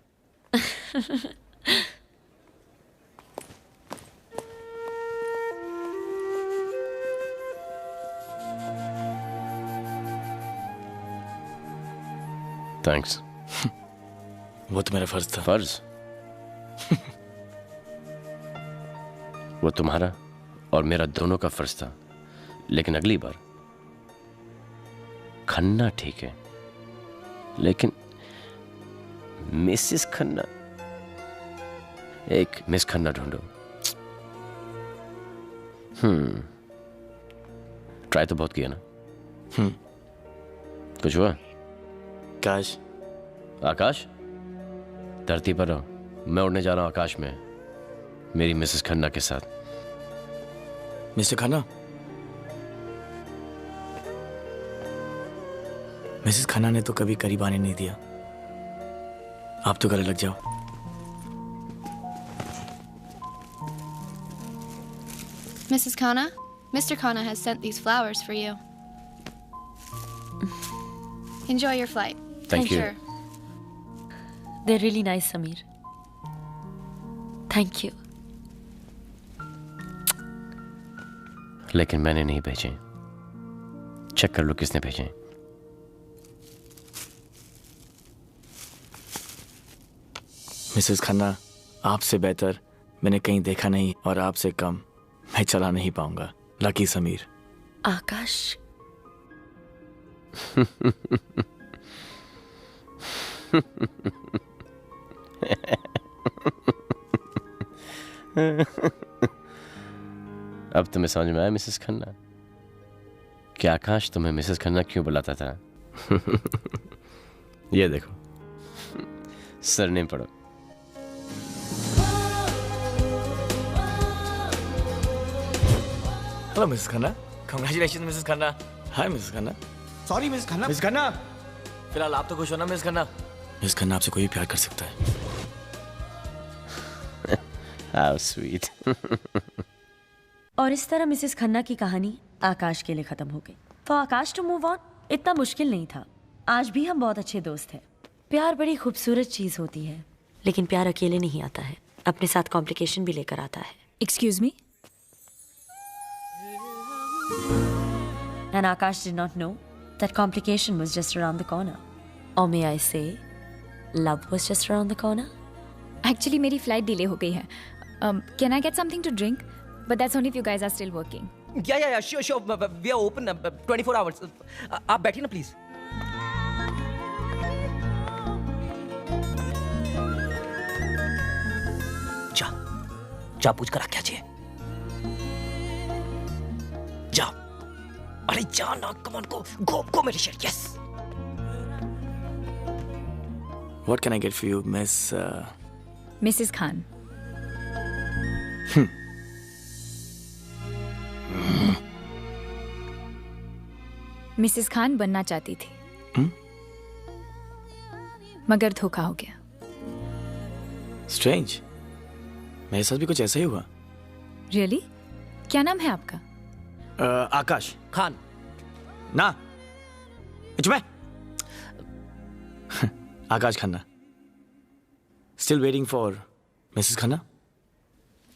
थैंक्स। वो तो मेरा फर्ज था। फर्ज? वो तुम्हारा और मेरा दोनों का फर्ज था, लेकिन अगली बार खन्ना ठीक है, लेकिन मिसेस खन्ना, एक मिस खन्ना ढूंढो। ट्राई तो बहुत किया ना। कुछ हुआ? आकाश। आकाश, धरती पर रहो, मैं उड़ने जा रहा हूं आकाश में। मेरी मिसेस खन्ना के साथ। मिस्टर खन्ना, मिसेस खन्ना ने तो कभी करीब आने नहीं दिया। आप तो गले लग जाओ। Mrs. Khanna, Mr. Khanna has sent these flowers for you. Enjoy your flight. Thank you. Sure. They're really nice, Sameer. Thank you. लेकिन मैंने नहीं भेजे। चेक कर लो किसने भेजे। मिसेस खन्ना, आपसे बेहतर मैंने कहीं देखा नहीं और आपसे कम मैं चला नहीं पाऊंगा। लकी समीर। आकाश। अब तुम्हें समझ में आया मिसेस खन्ना कि आकाश तुम्हें मिसेस खन्ना क्यों बुलाता था? ये देखो, सरनेम पढ़ो। Hello Mrs Khanna. Congratulation Mrs Khanna. Hi Mrs Khanna. Sorry Miss Khanna. Miss Khanna, फिलहाल आप तो खुश हो ना मिसेस खन्ना? मिसेस खन्ना, आपसे कोई भी प्यार कर सकता है। How sweet. और इस तरह मिसेस खन्ना की कहानी आकाश के लिए खत्म हो गई। For Akash to move on इतना मुश्किल नहीं था। आज भी हम बहुत अच्छे दोस्त हैं। प्यार बड़ी खूबसूरत चीज होती है, लेकिन प्यार अकेले नहीं आता है, अपने साथ कॉम्प्लिकेशन भी लेकर आता है। Excuse me. And Akash did not know that complication was just around the corner. Or may I say, love was just around the corner? Actually मेरी फ्लाइट डिले हो गई है। Can I get something to drink? But that's only if you guys are still working. Yeah sure we are open 24 hours. आप बैठिए ना please. जा पूछ कर आ क्या चाहिए? जा, अरे जा ना, कम ऑन, गो मेरी शेर। Yes. What can I get for you, Miss? Mrs Khan. Mrs Khan बनना चाहती थी, मगर धोखा हो गया। Strange. मेरे साथ भी कुछ ऐसा ही हुआ। रियली? क्या नाम है आपका? आकाश खान। ना, चुप है। आकाश Khanna. Still waiting for Mrs. Khanna?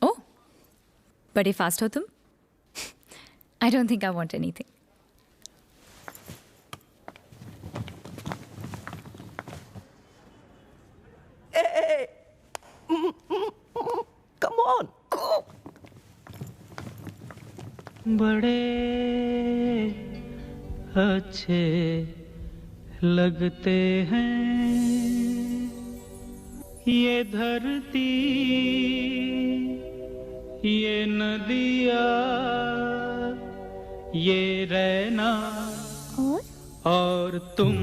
ओह, बड़े फास्ट हो तुम। I don't think I want anything. Hey, come on, go. बड़े अच्छे लगते हैं ये धरती, ये नदियाँ, ये रहना और तुम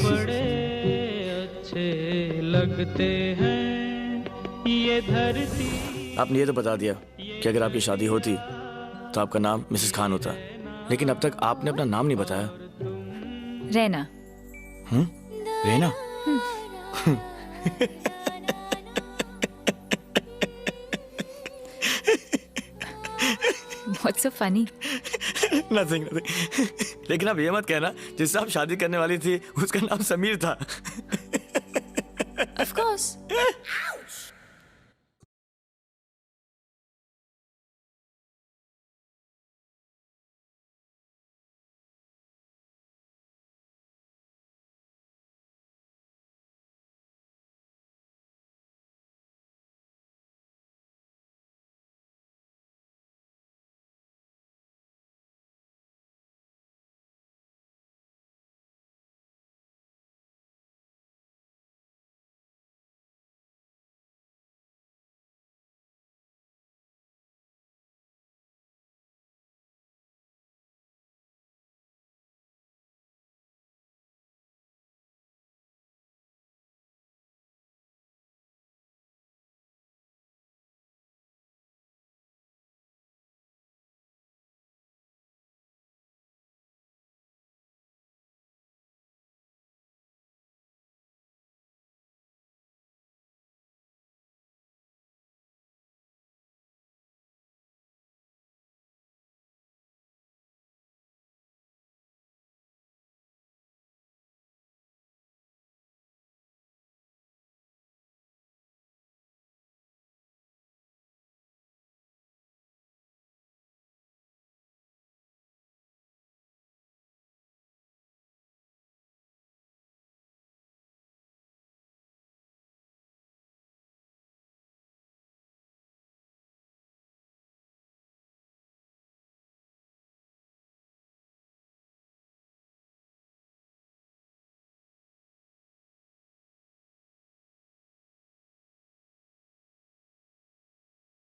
बड़े अच्छे लगते हैं ये धरती। आपने ये तो बता दिया कि अगर आपकी शादी होती तो आपका नाम मिसेस खान होता, लेकिन अब तक आपने अपना नाम नहीं बताया। Raina. Raina? What's so funny? Nothing. लेकिन आप ये मत कहना जिससे आप शादी करने वाली थी उसका नाम समीर था। Of course.